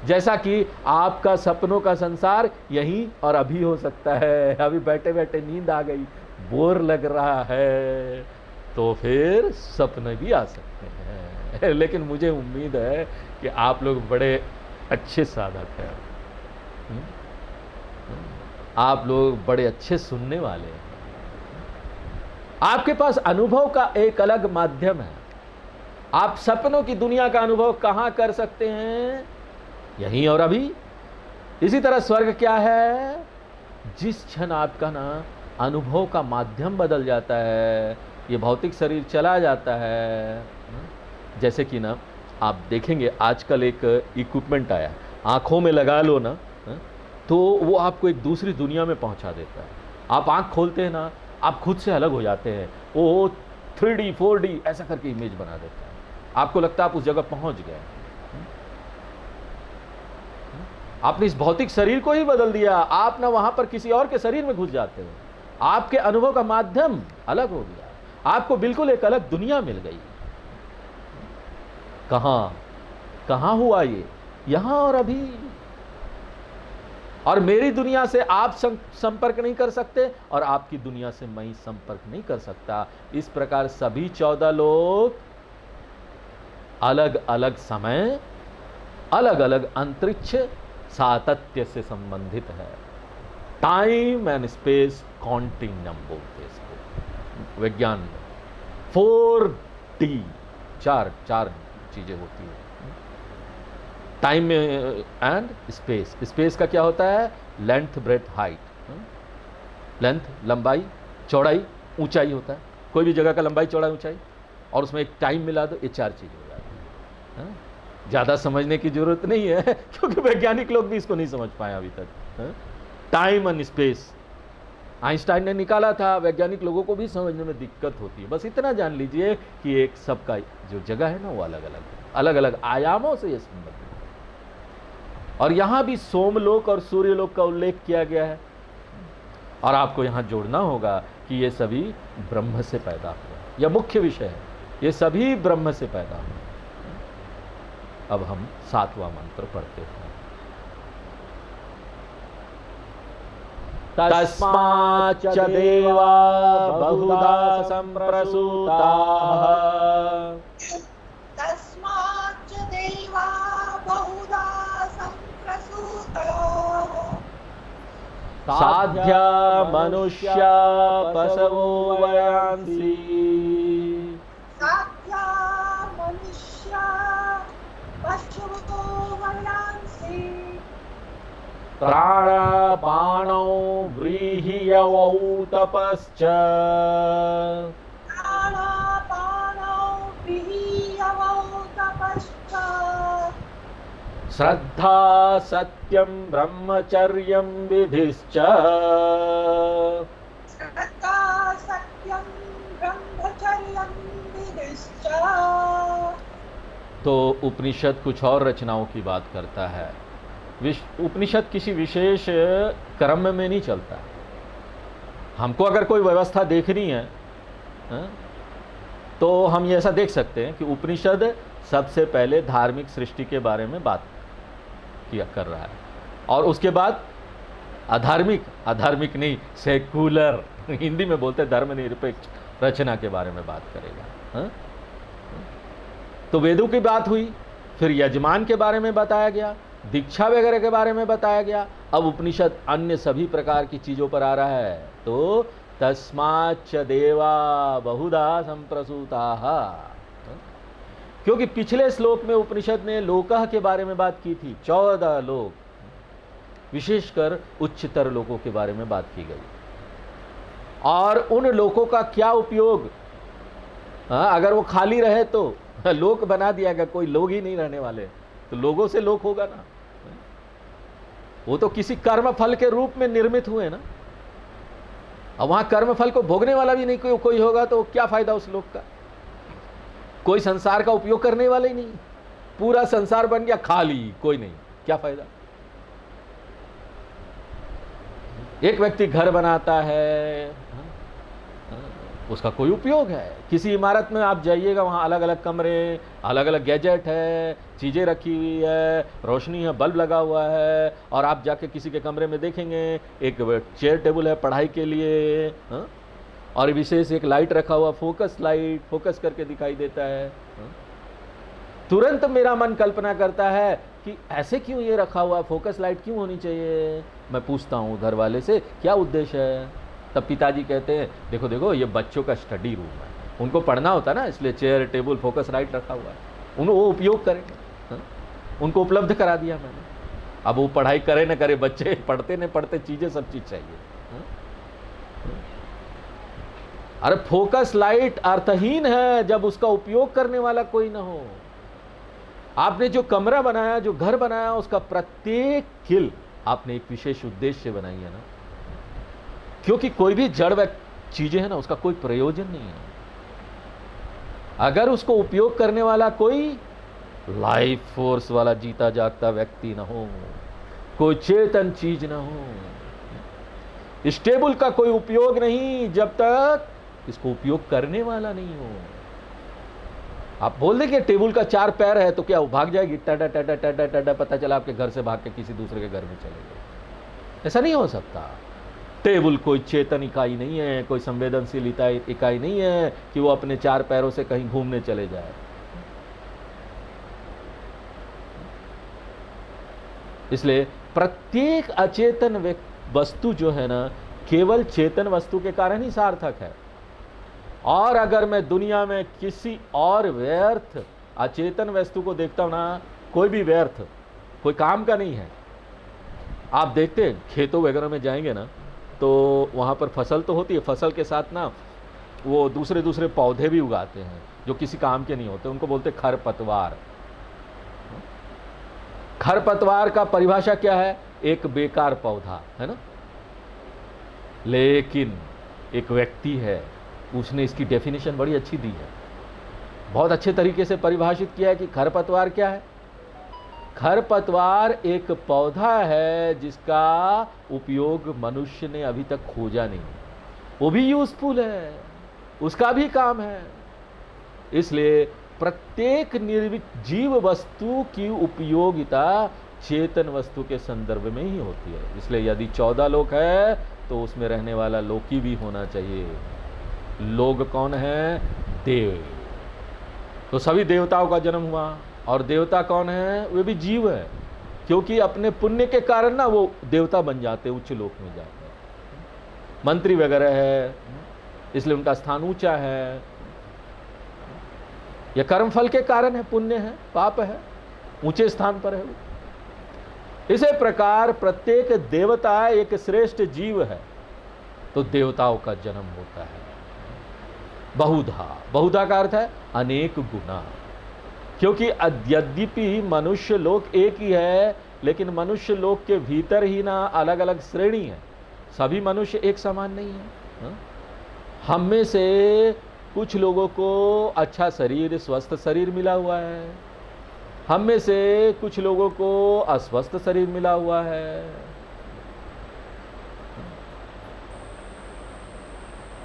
जैसा कि आपका सपनों का संसार यहीं और अभी हो सकता है। अभी बैठे बैठे नींद आ गई, बोर लग रहा है, तो फिर सपने भी आ सकते हैं। लेकिन मुझे उम्मीद है कि आप लोग बड़े अच्छे साधक हैं, आप लोग बड़े अच्छे सुनने वाले हैं। आपके पास अनुभव का एक अलग माध्यम है। आप सपनों की दुनिया का अनुभव कहां कर सकते हैं? यहीं और अभी। इसी तरह स्वर्ग क्या है? जिस क्षण आपका ना अनुभव का माध्यम बदल जाता है, ये भौतिक शरीर चला जाता है। जैसे कि ना आप देखेंगे आजकल एक इक्विपमेंट आया, आंखों में लगा लो ना, तो वो आपको एक दूसरी दुनिया में पहुंचा देता है। आप आंख खोलते हैं ना, आप खुद से अलग हो जाते हैं। वो 3D 4D ऐसा करके इमेज बना देता है, आपको लगता है आप उस जगह पहुंच गए। आपने इस भौतिक शरीर को ही बदल दिया, आप ना वहां पर किसी और के शरीर में घुस जाते हो। आपके अनुभव का माध्यम अलग हो गया, आपको बिल्कुल एक अलग दुनिया मिल गई। कहां हुआ ये? यहां और अभी। और मेरी दुनिया से आप संपर्क नहीं कर सकते और आपकी दुनिया से मैं संपर्क नहीं कर सकता। इस प्रकार सभी 14 लोग अलग अलग समय, अलग अलग अंतरिक्ष सातत्य से संबंधित है। टाइम एंड स्पेस कॉन्टिन्यूम बोलते हैं इसको विज्ञान में। 4D, चार चीजें होती है टाइम में एंड स्पेस। स्पेस का क्या होता है? Length, breath, height. लेंथ लंबाई, चौड़ाई, ऊंचाई होता है। कोई भी जगह का लंबाई, चौड़ाई, ऊंचाई, और उसमें एक टाइम मिला दो, ये 4 चीजें हो जाती हैं। ज़्यादा समझने की जरूरत नहीं है क्योंकि वैज्ञानिक लोग भी इसको नहीं समझ पाए अभी तक। टाइम एंड स्पेस आइंस्टाइन ने निकाला था, वैज्ञानिक लोगों को भी समझने में दिक्कत होती है। बस इतना जान लीजिए कि एक सबका जो जगह है ना वो अलग अलग आयामों से ये संबंधित है। और यहां भी सोमलोक और सूर्यलोक का उल्लेख किया गया है। और आपको यहां जोड़ना होगा कि ये सभी ब्रह्म से पैदा हुआ। यह मुख्य विषय है, ये सभी ब्रह्म से पैदा हुआ। अब हम 7वां मंत्र पढ़ते हैं। तस्माच्च देवा बहुधा संप्रसूताः तस्माच्च देवा बहुधा संप्रसूताः साध्या मनुष्या पशवो वयांसि साध्या मनुष्या पशवो वयांसि प्राणापानौ व्रीह्यवौ तपश्च प्राणापानौ विहीयवौ तपश्च श्रद्धा सत्यं ब्रह्मचर्यं विधिश्च। श्रद्धा सत्यं ब्रह्मचर्यं विधिश्च। तो उपनिषद कुछ और रचनाओं की बात करता है। उपनिषद किसी विशेष क्रम में नहीं चलता। हमको अगर कोई व्यवस्था देखनी है तो हम ये ऐसा देख सकते हैं कि उपनिषद सबसे पहले धार्मिक सृष्टि के बारे में बात कर रहा है, और उसके बाद अधार्मिक नहीं, सेकुलर, हिंदी में बोलते धर्मनिरपेक्ष रचना के बारे में बात करेगा। तो वेदों की बात हुई, फिर यजमान के बारे में बताया गया, दीक्षा वगैरह के बारे में बताया गया। अब उपनिषद अन्य सभी प्रकार की चीजों पर आ रहा है। तो तस्माच्च देवा बहुधा संप्रसूताः, क्योंकि पिछले श्लोक में उपनिषद ने लोकः के बारे में बात की थी। 14 लोक, विशेषकर उच्चतर लोकों के बारे में बात की गई। और उन लोकों का क्या उपयोग? अगर वो खाली रहे तो लोक बना दिया गया, कोई लोग ही नहीं रहने वाले, तो लोगों से लोक होगा ना। वो तो किसी कर्म फल के रूप में निर्मित हुए ना। अब वहां कर्म फल को भोगने वाला भी नहीं कोई होगा तो क्या फायदा उस लोक का? कोई संसार का उपयोग करने वाला ही नहीं, पूरा संसार बन गया खाली, कोई नहीं, क्या फायदा? एक व्यक्ति घर बनाता है, उसका कोई उपयोग है। किसी इमारत में आप जाइएगा, वहाँ अलग अलग कमरे, अलग अलग गैजेट है, चीज़ें रखी हुई है, रोशनी है, बल्ब लगा हुआ है, और आप जाके किसी के कमरे में देखेंगे एक चेयर टेबल है पढ़ाई के लिए, और विशेष एक लाइट रखा हुआ, फोकस लाइट, फोकस करके दिखाई देता है। तुरंत मेरा मन कल्पना करता है कि ऐसे क्यों ये रखा हुआ, फोकस लाइट क्यों होनी चाहिए? मैं पूछता हूँ घर वाले से, क्या उद्देश्य है? तब पिताजी कहते हैं देखो देखो ये बच्चों का स्टडी रूम है, उनको पढ़ना होता है ना, इसलिए चेयर टेबल फोकस लाइट रखा हुआ है, उन्हें वो उपयोग करेंगे। हाँ? उनको उपलब्ध करा दिया मैंने। अब वो पढ़ाई करे न करे, बच्चे पढ़ते न पढ़ते, चीज़ें सब चीज़ चाहिए। हाँ? अरे फोकस लाइट अर्थहीन है जब उसका उपयोग करने वाला कोई ना हो। आपने जो कमरा बनाया, जो घर बनाया, उसका प्रत्येक किल आपने एक विशेष उद्देश्य से बनाई है ना, क्योंकि कोई भी जड़ चीजें है ना, उसका कोई प्रयोजन नहीं है अगर उसको उपयोग करने वाला कोई लाइफ फोर्स वाला जीता जागता व्यक्ति ना हो, कोई चेतन चीज ना हो। इस टेबल का कोई उपयोग नहीं जब तक इसको उपयोग करने वाला नहीं हो। आप बोल देंगे टेबल का 4 पैर है तो क्या वो भाग जाएगी, टाटा टाटा टाटा टाटा, पता चला आपके घर से भाग के किसी दूसरे के घर में चले गए। ऐसा नहीं हो सकता। टेबल कोई चेतन इकाई नहीं है, कोई संवेदनशील इकाई नहीं है कि वो अपने 4 पैरों से कहीं घूमने चले जाए। इसलिए प्रत्येक अचेतन वस्तु जो है ना, केवल चेतन वस्तु के कारण ही सार्थक है। और अगर मैं दुनिया में किसी और व्यर्थ अचेतन वस्तु को देखता हूं ना, कोई भी व्यर्थ, कोई काम का नहीं है। आप देखते हैं खेतों वगैरह में जाएंगे ना, तो वहाँ पर फसल तो होती है, फसल के साथ ना वो दूसरे दूसरे पौधे भी उगाते हैं जो किसी काम के नहीं होते, उनको बोलते खरपतवार। खरपतवार का परिभाषा क्या है? एक बेकार पौधा है ना। लेकिन एक व्यक्ति है, उसने इसकी डेफिनेशन बड़ी अच्छी दी है, बहुत अच्छे तरीके से परिभाषित किया है कि खरपतवार क्या है। खरपतवार एक पौधा है जिसका उपयोग मनुष्य ने अभी तक खोजा नहीं, वो भी यूजफुल है, उसका भी काम है। इसलिए प्रत्येक निर्मित जीव वस्तु की उपयोगिता चेतन वस्तु के संदर्भ में ही होती है। इसलिए यदि 14 लोक है तो उसमें रहने वाला लोकी भी होना चाहिए। लोग कौन है? देव। तो सभी देवताओं का जन्म हुआ, और देवता कौन है? वे भी जीव है, क्योंकि अपने पुण्य के कारण ना वो देवता बन जाते, उच्च लोक में जाते हैं। मंत्री वगैरह है, इसलिए उनका स्थान ऊंचा है। यह कर्म फल के कारण है, पुण्य है, पाप है, ऊंचे स्थान पर है वो। इसी प्रकार प्रत्येक देवता एक श्रेष्ठ जीव है, तो देवताओं का जन्म होता है। बहुधा, बहुधा का अर्थ है अनेक गुना, क्योंकि यद्यपि मनुष्य लोक एक ही है, लेकिन मनुष्य लोक के भीतर ही ना अलग अलग श्रेणी है। सभी मनुष्य एक समान नहीं है। हम में से कुछ लोगों को अच्छा शरीर, स्वस्थ शरीर मिला हुआ है, हम में से कुछ लोगों को अस्वस्थ शरीर मिला हुआ है।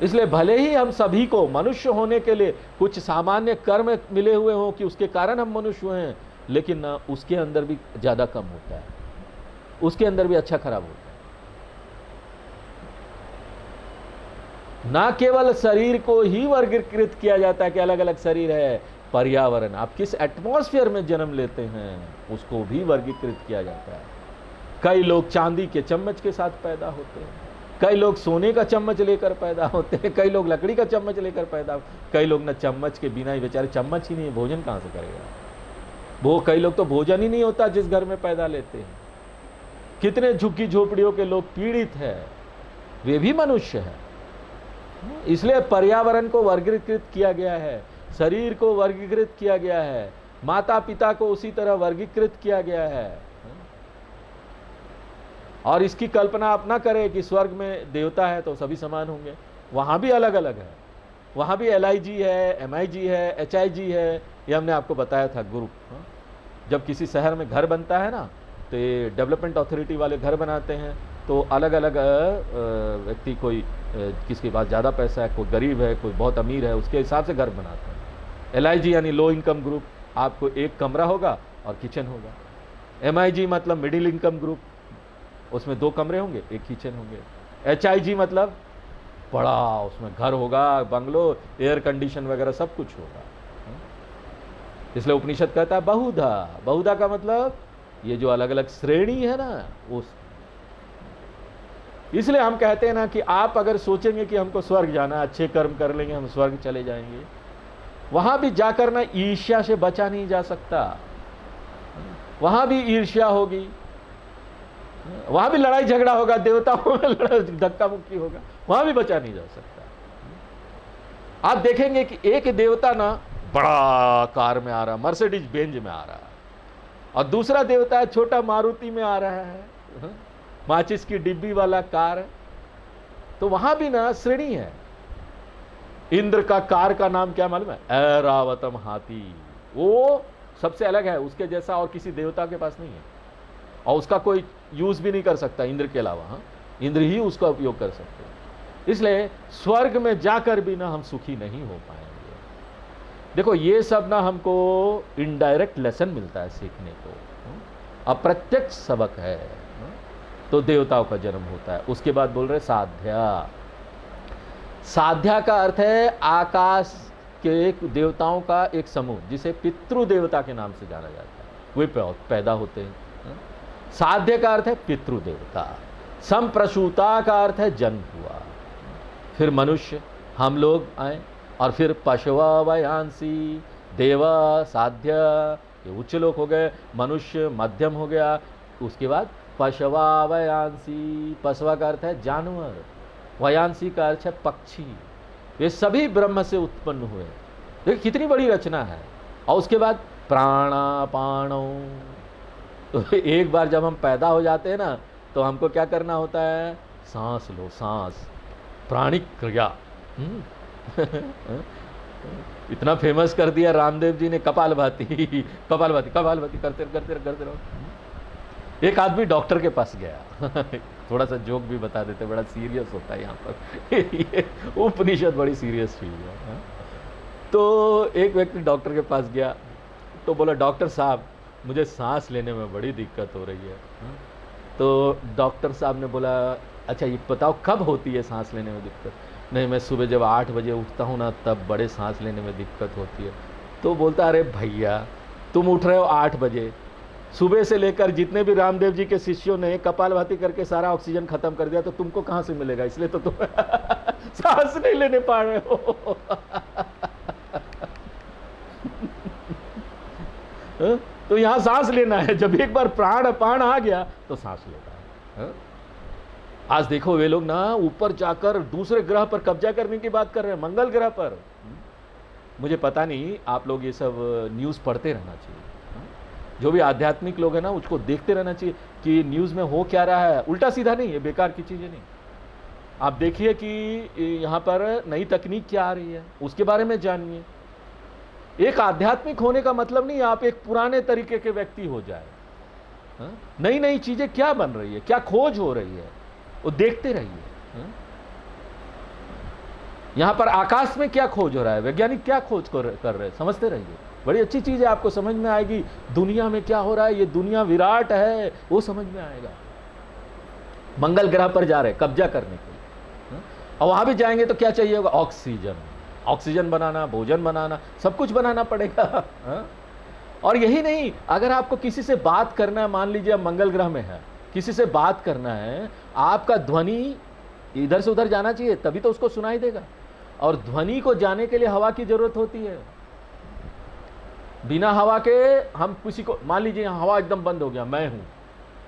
इसलिए भले ही हम सभी को मनुष्य होने के लिए कुछ सामान्य कर्म मिले हुए हों कि उसके कारण हम मनुष्य हुए हैं, लेकिन उसके अंदर भी ज़्यादा कम होता है, उसके अंदर भी अच्छा खराब होता है। ना केवल शरीर को ही वर्गीकृत किया जाता है कि अलग अलग शरीर है, पर्यावरण, आप किस एटमॉस्फेयर में जन्म लेते हैं उसको भी वर्गीकृत किया जाता है। कई लोग चांदी के चम्मच के साथ पैदा होते हैं, कई लोग सोने का चम्मच लेकर पैदा होते हैं, कई लोग लकड़ी का चम्मच लेकर पैदा, कई लोग न चम्मच के बिना ही, बेचारे चम्मच ही नहीं है, भोजन कहाँ से करेगा वो। कई लोग तो भोजन ही नहीं होता जिस घर में पैदा लेते हैं। कितने झुग्गी झोपड़ियों के लोग पीड़ित है, वे भी मनुष्य है। इसलिए पर्यावरण को वर्गीकृत किया गया है, शरीर को वर्गीकृत किया गया है, माता पिता को उसी तरह वर्गीकृत किया गया है। और इसकी कल्पना आप ना करें कि स्वर्ग में देवता है तो सभी समान होंगे, वहाँ भी अलग अलग है। वहाँ भी LIG है, MIG है, HIG है, ये हमने आपको बताया था ग्रुप। जब किसी शहर में घर बनता है ना, तो ये डेवलपमेंट अथॉरिटी वाले घर बनाते हैं, तो अलग अलग व्यक्ति, कोई किसके पास ज़्यादा पैसा है, कोई गरीब है, कोई बहुत अमीर है, उसके हिसाब से घर बनाते हैं। LIG यानी लो इनकम ग्रुप, आपको एक कमरा होगा और किचन होगा। MIG मतलब मिडिल इनकम ग्रुप, उसमें 2 कमरे होंगे, एक किचन होंगे। HIG मतलब बड़ा, उसमें घर होगा, बंगलो, एयर कंडीशन वगैरह सब कुछ होगा। इसलिए उपनिषद कहता है बहुधा। बहुधा का मतलब ये जो अलग अलग श्रेणी है ना, उस इसलिए हम कहते हैं ना कि आप अगर सोचेंगे कि हमको स्वर्ग जाना, अच्छे कर्म कर लेंगे हम स्वर्ग चले जाएंगे, वहां भी जाकर ना ईर्ष्या से बचा नहीं जा सकता, वहां भी ईर्ष्या होगी, वहां भी लड़ाई झगड़ा होगा, देवताओं में धक्का मुक्की होगा, वहां भी बचा नहीं जा सकता। आप देखेंगे कि एक देवता ना बड़ा कार में आ रहा, मर्सिडीज बेंज में आ रहा है, और दूसरा देवता है छोटा मारुति में आ रहा है, माचिस की डिब्बी वाला कार। तो वहां भी ना श्रेणी है। इंद्र का कार का नाम क्या मालूम है? ऐरावतम हाथी। वो सबसे अलग है, उसके जैसा और किसी देवता के पास नहीं है, और उसका कोई यूज भी नहीं कर सकता इंद्र के अलावा। हाँ, इंद्र ही उसका उपयोग कर सकते हैं। इसलिए स्वर्ग में जाकर भी ना हम सुखी नहीं हो पाएंगे। देखो ये सब ना हमको इनडायरेक्ट लेसन मिलता है सीखने को, अप्रत्यक्ष सबक है। तो देवताओं का जन्म होता है। उसके बाद बोल रहे साध्या। साध्या का अर्थ है आकाश के देवताओं का एक समूह, जिसे पितृ देवता के नाम से जाना जाता है, वे पैदा होते हैं। साध्य का अर्थ है पितृ देवता। संप्रसूता का अर्थ है जन्म हुआ, फिर मनुष्य हम लोग आए, और फिर पशवा वयांसी, देवा, साध्य, ये उच्च लोक हो गए, मनुष्य मध्यम हो गया, उसके बाद पशवा वयांसी। पशवा का अर्थ है जानवर, वयांसी का अर्थ है पक्षी। ये सभी ब्रह्म से उत्पन्न हुए। देखिए कितनी बड़ी रचना है। और उसके बाद प्राणापाणो। तो एक बार जब हम पैदा हो जाते हैं ना, तो हमको क्या करना होता है? सांस लो, सांस, प्राणिक क्रिया। इतना फेमस कर दिया रामदेव जी ने कपालभाति, कपालभाति कपालभाति करते करते करते रहो। एक आदमी डॉक्टर के पास गया, थोड़ा सा जोक भी बता देते, बड़ा सीरियस होता है यहाँ पर। ये उपनिषद बड़ी सीरियस चीज है। तो एक व्यक्ति डॉक्टर के पास गया, तो बोला डॉक्टर साहब मुझे सांस लेने में बड़ी दिक्कत हो रही है। तो डॉक्टर साहब ने बोला अच्छा ये बताओ कब होती है सांस लेने में दिक्कत? नहीं मैं सुबह जब 8 बजे उठता हूँ ना, तब बड़े सांस लेने में दिक्कत होती है। तो बोलता अरे भैया तुम उठ रहे हो 8 बजे, सुबह से लेकर जितने भी रामदेव जी के शिष्यों ने कपालभाति करके सारा ऑक्सीजन खत्म कर दिया, तो तुमको कहाँ से मिलेगा? इसलिए तो तुम सांस नहीं लेने पा रहे हो। तो यहां सांस लेना है। जब एक बार प्राण अपान आ गया तो सांस लेना है। आज देखो वे लोग ना ऊपर जाकर दूसरे ग्रह पर कब्जा करने की बात कर रहे हैं, मंगल ग्रह पर। मुझे पता नहीं, आप लोग ये सब न्यूज पढ़ते रहना चाहिए। जो भी आध्यात्मिक लोग हैं ना, उसको देखते रहना चाहिए कि न्यूज में हो क्या रहा है। उल्टा सीधा नहीं है, बेकार की चीजें नहीं। आप देखिए कि यहाँ पर नई तकनीक क्या आ रही है, उसके बारे में जानिए। एक आध्यात्मिक होने का मतलब नहीं आप एक पुराने तरीके के व्यक्ति हो जाए। नई नई चीजें क्या बन रही है, क्या खोज हो रही है, वो देखते रहिए। यहां पर आकाश में क्या खोज हो रहा है, वैज्ञानिक क्या खोज कर रहे हैं, समझते रहिए। बड़ी अच्छी चीज है, आपको समझ में आएगी। दुनिया में क्या हो रहा है, ये दुनिया विराट है, वो समझ में आएगा। मंगल ग्रह पर जा रहे कब्जा करने के लिए, और वहां भी जाएंगे तो क्या चाहिए होगा? ऑक्सीजन। ऑक्सीजन बनाना, भोजन बनाना, सब कुछ बनाना पड़ेगा। और यही नहीं, अगर आपको किसी से बात करना है, मान लीजिए आप मंगल ग्रह में है, किसी से बात करना है, आपका ध्वनि इधर से उधर जाना चाहिए, तभी तो उसको सुनाई देगा। और ध्वनि को जाने के लिए हवा की जरूरत होती है। बिना हवा के हम किसी को, मान लीजिए यहाँ हवा एकदम बंद हो गया, मैं हूं,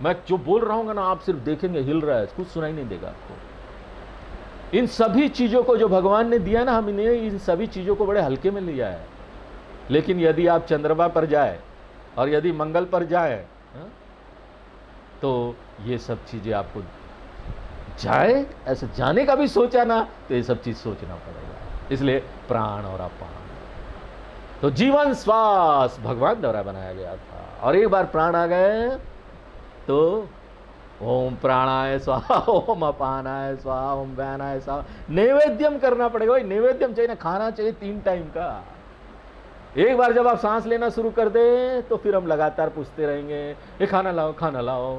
मैं जो बोल रहा हूँ ना, आप सिर्फ देखेंगे हिल रहा है, कुछ सुनाई नहीं देगा आपको। इन सभी चीजों को जो भगवान ने दिया ना, हमने इन सभी चीजों को बड़े हल्के में लिया है। लेकिन यदि आप चंद्रमा पर जाए और यदि मंगल पर जाए, तो ये सब चीजें आपको जाए, ऐसे जाने का भी सोचा ना, तो ये सब चीज सोचना पड़ेगा। इसलिए प्राण और अपान, तो जीवन श्वास भगवान द्वारा बनाया गया था। और एक बार प्राण आ गए तो ओम प्राणाय स्वाहा, ओम अपानाय स्वाहा, ओम व्यानाय स्वाहा। नैवेद्यम करना पड़ेगा भाई, नैवेद्यम चाहिए ना, खाना चाहिए 3 टाइम का। एक बार जब आप सांस लेना शुरू कर दे, तो फिर हम लगातार पूछते रहेंगे ये खाना लाओ, खाना लाओ।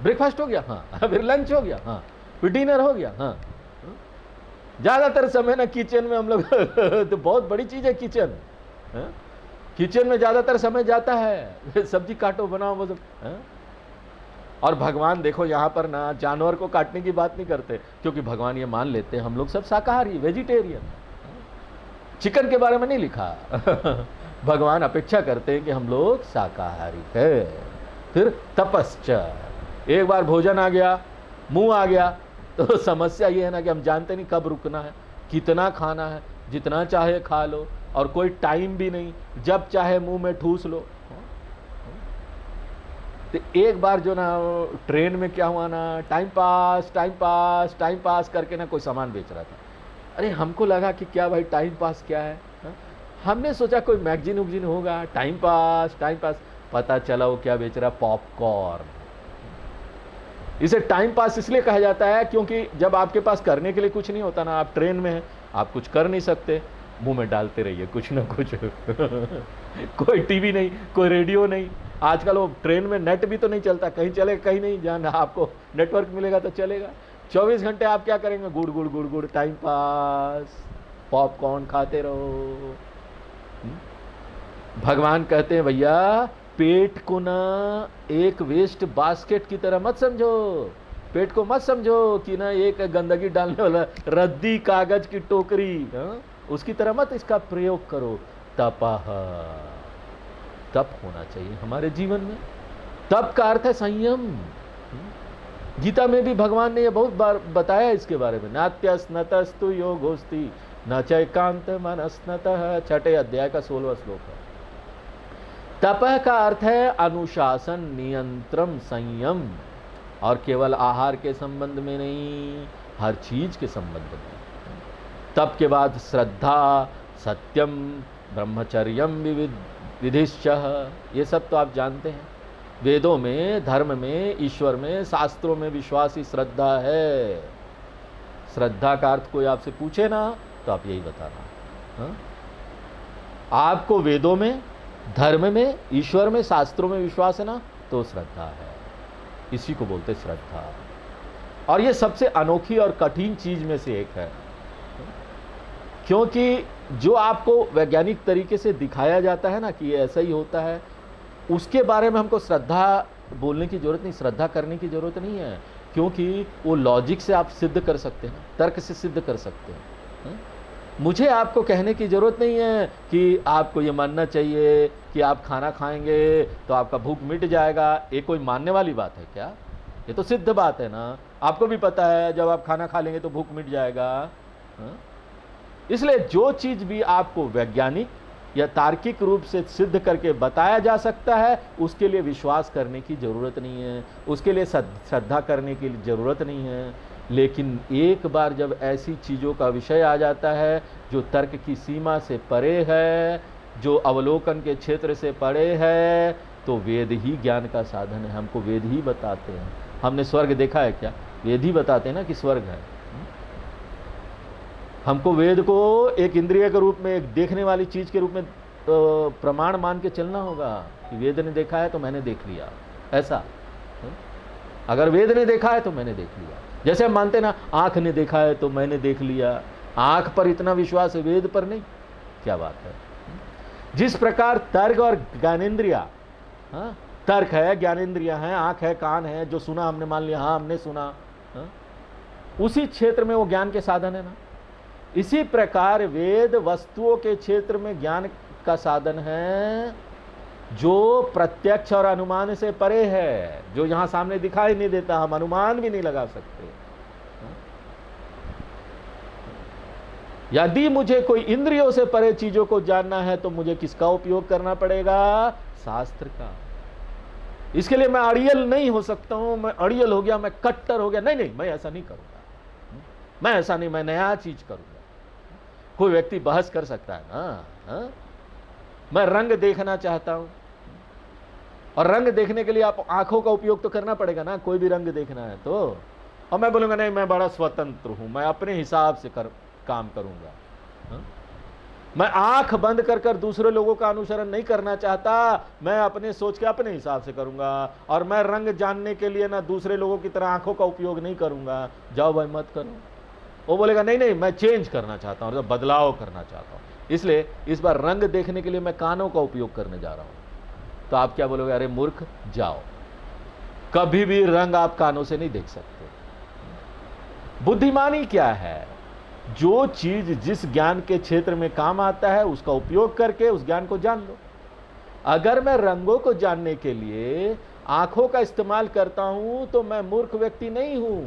ब्रेकफास्ट हो गया, हाँ। फिर लंच हो गया, हाँ। फिर डिनर हो गया, हाँ। ज्यादातर समय ना किचन में हम लोग तो बहुत बड़ी चीज है किचन। किचन में ज्यादातर समय जाता है, सब्जी काटो, बनाओ, वो सब। और भगवान देखो यहाँ पर ना जानवर को काटने की बात नहीं करते, क्योंकि भगवान ये मान लेते हैं हम लोग सब शाकाहारी, वेजिटेरियन। चिकन के बारे में नहीं लिखा भगवान अपेक्षा करते हैं कि हम लोग शाकाहारी है। फिर तपश्च, एक बार भोजन आ गया, मुंह आ गया, तो समस्या ये है ना कि हम जानते नहीं कब रुकना है, कितना खाना है, जितना चाहे खा लो, और कोई टाइम भी नहीं, जब चाहे मुंह में ठूस लो। तो एक बार जो ना ट्रेन में क्या हुआ ना, टाइम पास करके ना कोई सामान बेच रहा था। अरे हमको लगा कि क्या भाई टाइम पास क्या है, हा? हमने सोचा कोई मैगजीन उगजीन होगा, टाइम पास। पता चला वो क्या बेच रहा, पॉपकॉर्न। इसे टाइम पास इसलिए कहा जाता है क्योंकि जब आपके पास करने के लिए कुछ नहीं होता ना, आप ट्रेन में हैं, आप कुछ कर नहीं सकते, मुंह में डालते रहिए कुछ ना कुछ कोई टीवी नहीं, कोई रेडियो नहीं, आजकल वो ट्रेन में नेट भी तो नहीं चलता, कहीं चलेगा कहीं नहीं, जहाँ आपको नेटवर्क मिलेगा तो चलेगा। 24 घंटे आप क्या करेंगे, गुड़ गुड़ गुड़ गुड़, टाइम पास, पॉपकॉर्न खाते रहो। भगवान कहते हैं भैया पेट को ना एक वेस्ट बास्केट की तरह मत समझो, पेट को मत समझो कि ना एक गंदगी डालने वाला रद्दी कागज की टोकरी, उसकी तरह मत इसका प्रयोग करो। तपः, तप होना चाहिए हमारे जीवन में। तप का अर्थ है संयम। गीता में भी भगवान ने ये बहुत बार बताया इसके बारे में। नात्यस्नतस्तु योगोस्ति न चैकांत मनस्नतः, 6 अध्याय का 16वां श्लोक है। तपः का अर्थ है अनुशासन, नियंत्रण, संयम, और केवल आहार के संबंध में नहीं, हर चीज के संबंध में। तप के बाद श्रद्धा, सत्यम, ब्रह्मचर्यम, विधिश्च, ये सब तो आप जानते हैं। वेदों में, धर्म में, ईश्वर में, शास्त्रों में विश्वास ही श्रद्धा है। श्रद्धा का अर्थ कोई आपसे पूछे ना तो आप यही बताना। आपको वेदों में, धर्म में, ईश्वर में, शास्त्रों में विश्वास है ना, तो श्रद्धा है। इसी को बोलते श्रद्धा। और ये सबसे अनोखी और कठिन चीज में से एक है, क्योंकि जो आपको वैज्ञानिक तरीके से दिखाया जाता है ना कि ये ऐसा ही होता है, उसके बारे में हमको श्रद्धा बोलने की जरूरत नहीं, श्रद्धा करने की जरूरत नहीं है, क्योंकि वो लॉजिक से आप सिद्ध कर सकते हैं, तर्क से सिद्ध कर सकते हैं। मुझे आपको कहने की जरूरत नहीं है कि आपको ये मानना चाहिए कि आप खाना खाएंगे तो आपका भूख मिट जाएगा। ये कोई मानने वाली बात है क्या? ये तो सिद्ध बात है ना। आपको भी पता है जब आप खाना खा लेंगे तो भूख मिट जाएगा। इसलिए जो चीज भी आपको वैज्ञानिक या तार्किक रूप से सिद्ध करके बताया जा सकता है, उसके लिए विश्वास करने की जरूरत नहीं है, उसके लिए श्रद्धा करने की जरूरत नहीं है। लेकिन एक बार जब ऐसी चीज़ों का विषय आ जाता है जो तर्क की सीमा से परे है, जो अवलोकन के क्षेत्र से परे है, तो वेद ही ज्ञान का साधन है। हमको वेद ही बताते हैं। हमने स्वर्ग देखा है क्या? वेद ही बताते हैं ना कि स्वर्ग है। हमको वेद को एक इंद्रिय के रूप में, एक देखने वाली चीज के रूप में प्रमाण मान के चलना होगा कि वेद ने देखा है तो मैंने देख लिया, ऐसा। अगर वेद ने देखा है तो मैंने देख लिया। जैसे हम मानते ना आंख ने देखा है तो मैंने देख लिया, आंख पर इतना विश्वास है, वेद पर नहीं। क्या बात है। जिस प्रकार तर्क और ज्ञानेंद्रिया, तर्क है, ज्ञानेंद्रिया है, आंख है, कान है, जो सुना हमने मान लिया, हाँ हमने सुना, उसी क्षेत्र में वो ज्ञान के साधन है ना। इसी प्रकार वेद वस्तुओं के क्षेत्र में ज्ञान का साधन है, जो प्रत्यक्ष और अनुमान से परे है, जो यहां सामने दिखाई नहीं देता, हम अनुमान भी नहीं लगा सकते। यदि मुझे कोई इंद्रियों से परे चीजों को जानना है तो मुझे किसका उपयोग करना पड़ेगा? शास्त्र का। इसके लिए मैं अड़ियल नहीं हो सकता हूं। मैं अड़ियल हो गया, मैं कट्टर हो गया, नहीं नहीं, मैं ऐसा नहीं करूंगा, मैं ऐसा नहीं, मैं नया चीज करूंगा। कोई व्यक्ति बहस कर सकता है ना, मैं रंग देखना चाहता हूं, और रंग देखने के लिए आप आंखों का उपयोग तो करना पड़ेगा ना, कोई भी रंग देखना है तो। और मैं बोलूंगा नहीं, मैं बड़ा स्वतंत्र हूं, मैं अपने हिसाब से काम करूंगा। मैं आंख बंद कर कर दूसरे लोगों का अनुसरण नहीं करना चाहता, मैं अपने सोच के अपने हिसाब से करूंगा। और मैं रंग जानने के लिए ना दूसरे लोगों की तरह आंखों का उपयोग नहीं करूंगा। जाओ भाई मत करो। वो बोलेगा नहीं नहीं, मैं चेंज करना चाहता हूं, बदलाव करना चाहता हूं, इसलिए इस बार रंग देखने के लिए मैं कानों का उपयोग करने जा रहा हूं। तो आप क्या बोलोगे? अरे मूर्ख, जाओ। कभी भी रंग आप कानों से नहीं देख सकते। बुद्धिमानी क्या है? जो चीज जिस ज्ञान के क्षेत्र में काम आता है उसका उपयोग करके उस ज्ञान को जान लो। अगर मैं रंगों को जानने के लिए आंखों का इस्तेमाल करता हूं तो मैं मूर्ख व्यक्ति नहीं हूं।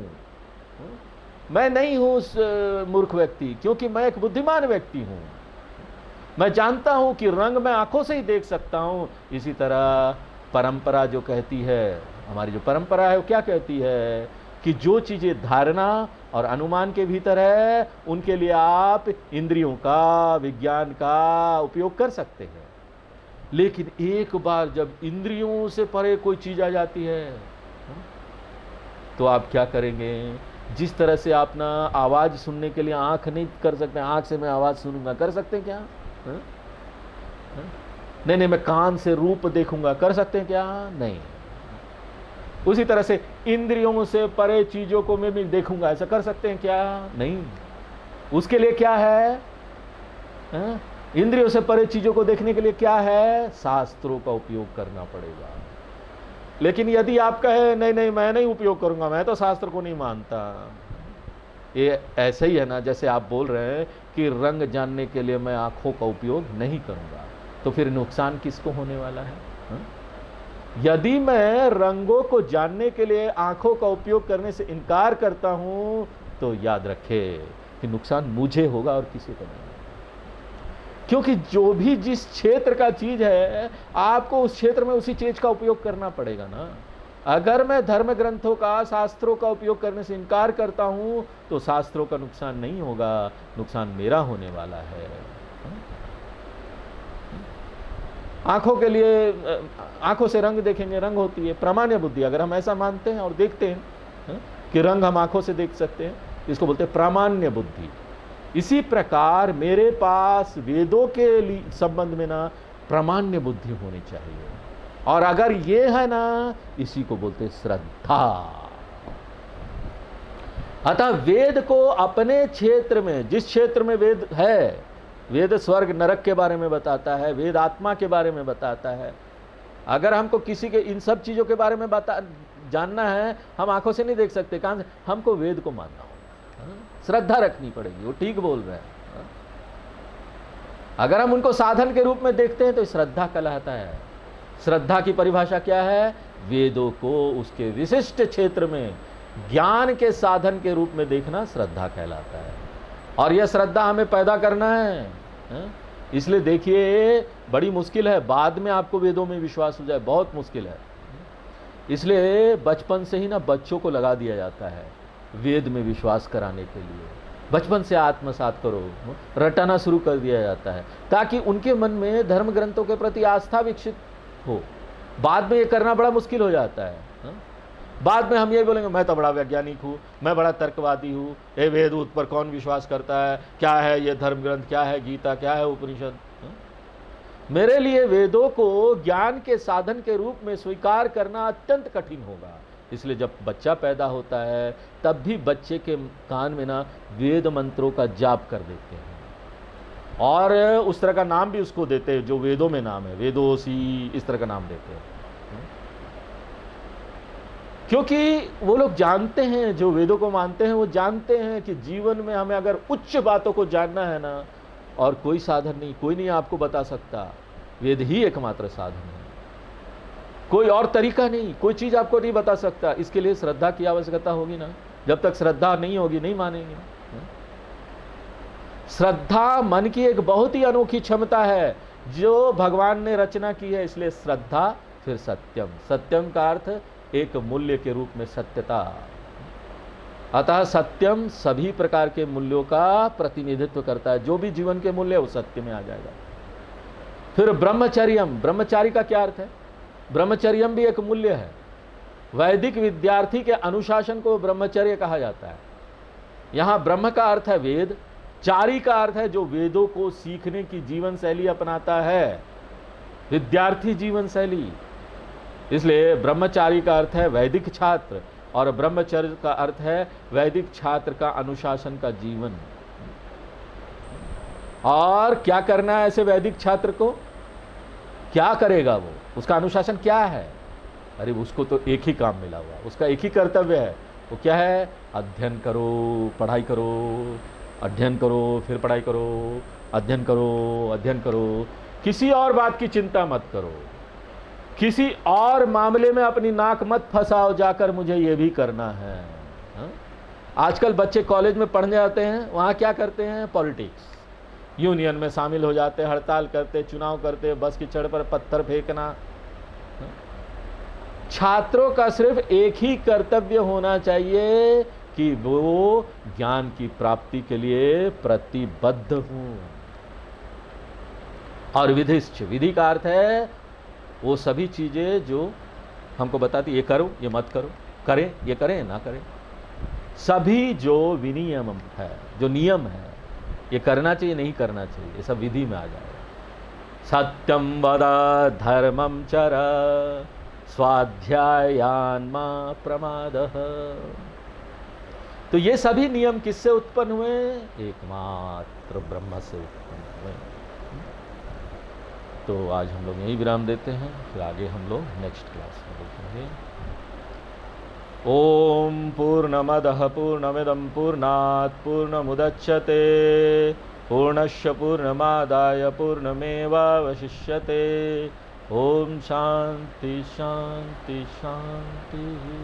मैं नहीं हूं उस मूर्ख व्यक्ति, क्योंकि मैं एक बुद्धिमान व्यक्ति हूं। मैं जानता हूं कि रंग मैं आंखों से ही देख सकता हूं। इसी तरह परंपरा जो कहती है, हमारी जो परंपरा है वो क्या कहती है कि जो चीजें धारणा और अनुमान के भीतर है उनके लिए आप इंद्रियों का, विज्ञान का उपयोग कर सकते हैं। लेकिन एक बार जब इंद्रियों से परे कोई चीज आ जाती है तो आप क्या करेंगे? जिस तरह से आप ना आवाज सुनने के लिए आंख नहीं कर सकते, आंख से मैं आवाज सुनूंगा, कर सकते हैं क्या? नहीं, मैं कान से रूप देखूंगा, कर सकते हैं क्या? नहीं। उसी तरह से इंद्रियों से परे चीजों को मैं भी देखूंगा, ऐसा कर सकते हैं क्या? नहीं। उसके लिए क्या है? इंद्रियों से परे चीजों को देखने के लिए क्या है? शास्त्रों का उपयोग करना पड़ेगा। लेकिन यदि आप कहे नहीं मैं नहीं उपयोग करूंगा, मैं तो शास्त्र को नहीं मानता, ये ऐसे ही है ना जैसे आप बोल रहे हैं कि रंग जानने के लिए मैं आंखों का उपयोग नहीं करूंगा, तो फिर नुकसान किसको होने वाला है? यदि मैं रंगों को जानने के लिए आंखों का उपयोग करने से इनकार करता हूं तो याद रखे कि नुकसान मुझे होगा और किसी को नहीं। क्योंकि जो भी जिस क्षेत्र का चीज है आपको उस क्षेत्र में उसी चीज का उपयोग करना पड़ेगा ना। अगर मैं धर्म ग्रंथों का, शास्त्रों का उपयोग करने से इनकार करता हूं तो शास्त्रों का नुकसान नहीं होगा, नुकसान मेरा होने वाला है। आंखों के लिए, आंखों से रंग देखेंगे, रंग होती है प्रामाण्य बुद्धि। अगर हम ऐसा मानते हैं और देखते हैं कि रंग हम आंखों से देख सकते हैं, इसको बोलते हैं प्रामाण्य बुद्धि। इसी प्रकार मेरे पास वेदों के संबंध में ना प्रामाण्य बुद्धि होनी चाहिए, और अगर ये है ना, इसी को बोलते हैं श्रद्धा। अतः वेद को अपने क्षेत्र में, जिस क्षेत्र में वेद है, वेद स्वर्ग नरक के बारे में बताता है, वेद आत्मा के बारे में बताता है। अगर हमको किसी के इन सब चीजों के बारे में जानना है, हम आंखों से नहीं देख सकते, कहां से? हमको वेद को मानना होगा, श्रद्धा रखनी पड़ेगी। वो ठीक बोल रहे हैं। अगर हम उनको साधन के रूप में देखते हैं तो श्रद्धा कहलाता है। श्रद्धा की परिभाषा क्या है? वेदों को उसके विशिष्ट क्षेत्र में ज्ञान के साधन के रूप में देखना श्रद्धा कहलाता है। और यह श्रद्धा हमें पैदा करना है। इसलिए देखिए बड़ी मुश्किल है, बाद में आपको वेदों में विश्वास हो जाए, बहुत मुश्किल है। इसलिए बचपन से ही ना बच्चों को लगा दिया जाता है वेद में विश्वास कराने के लिए। बचपन से आत्मसात करो, रटाना शुरू कर दिया जाता है ताकि उनके मन में धर्म ग्रंथों के प्रति आस्था विकसित हो। बाद में ये करना बड़ा मुश्किल हो जाता है। बाद में हम ये बोलेंगे मैं तो बड़ा वैज्ञानिक हूँ, मैं बड़ा तर्कवादी हूँ, ये वेद उत पर कौन विश्वास करता है, क्या है ये धर्म ग्रंथ, क्या है गीता, क्या है उपनिषद। मेरे लिए वेदों को ज्ञान के साधन के रूप में स्वीकार करना अत्यंत कठिन होगा। इसलिए जब बच्चा पैदा होता है तब भी बच्चे के कान में ना वेद मंत्रों का जाप कर देते हैं, और उस तरह का नाम भी उसको देते हैं जो वेदों में नाम है, वेदोसी, इस तरह का नाम देते हैं। क्योंकि वो लोग जानते हैं, जो वेदों को मानते हैं वो जानते हैं कि जीवन में हमें अगर उच्च बातों को जानना है ना, और कोई साधन नहीं, कोई नहीं आपको बता सकता, वेद ही एकमात्र साधन है, कोई और तरीका नहीं, कोई चीज आपको नहीं बता सकता। इसके लिए श्रद्धा की आवश्यकता होगी ना। जब तक श्रद्धा नहीं होगी नहीं मानेंगे। श्रद्धा मन की एक बहुत ही अनोखी क्षमता है जो भगवान ने रचना की है। इसलिए श्रद्धा, फिर सत्यम। सत्यम का अर्थ एक मूल्य के रूप में सत्यता। अतः सत्यम सभी प्रकार के मूल्यों का प्रतिनिधित्व करता है। जो भी जीवन के मूल्य है वो सत्य में आ जाएगा। फिर ब्रह्मचर्यम, ब्रह्मचारी का क्या अर्थ है? ब्रह्मचर्यम भी एक मूल्य है। वैदिक विद्यार्थी के अनुशासन को ब्रह्मचर्य कहा जाता है। यहां ब्रह्म का अर्थ है वेद, चारी का अर्थ है जो वेदों को सीखने की जीवन शैली अपनाता है, विद्यार्थी जीवन शैली। इसलिए ब्रह्मचारी का अर्थ है वैदिक छात्र, और ब्रह्मचर्य का अर्थ है वैदिक छात्र का अनुशासन का जीवन। और क्या करना है ऐसे वैदिक छात्र को? क्या करेगा वो? उसका अनुशासन क्या है? अरे उसको तो एक ही काम मिला हुआ, उसका एक ही कर्तव्य है, वो क्या है? अध्ययन करो, पढ़ाई करो, अध्ययन करो, फिर पढ़ाई करो, अध्ययन करो, अध्ययन करो। किसी और बात की चिंता मत करो, किसी और मामले में अपनी नाक मत फंसाओ जाकर मुझे ये भी करना है। हा? आजकल बच्चे कॉलेज में पढ़ने जाते हैं, वहाँ क्या करते हैं? पॉलिटिक्स, यूनियन में शामिल हो जाते, हड़ताल करते, चुनाव करते, बस की चढ़ पर पत्थर फेंकना। हा? छात्रों का सिर्फ एक ही कर्तव्य होना चाहिए कि वो ज्ञान की प्राप्ति के लिए प्रतिबद्ध हों। और विधिश्च, विधि का अर्थ है वो सभी चीजें जो हमको बताती, ये करो, ये मत करो, करें, ये करें, ना करें, सभी जो विनियम है, जो नियम है, ये करना चाहिए, नहीं करना चाहिए, ये सब विधि में आ जाएगा। सत्यम वद, धर्मम चर, स्वाध्यायान मा प्रमादः। तो ये सभी नियम किससे उत्पन्न हुए? एकमात्र ब्रह्म से उत्पन्न हुए। तो आज हम लोग यही विराम देते हैं, फिर आगे हम लोग नेक्स्ट क्लास में देखेंगे। ओम पूर्णमदः पूर्णमिदं पूर्णात् पूर्णमुदच्यते पूर्णस्य पूर्णमादाय पूर्णमेवावशिष्यते। ओम शांति शांति शांति।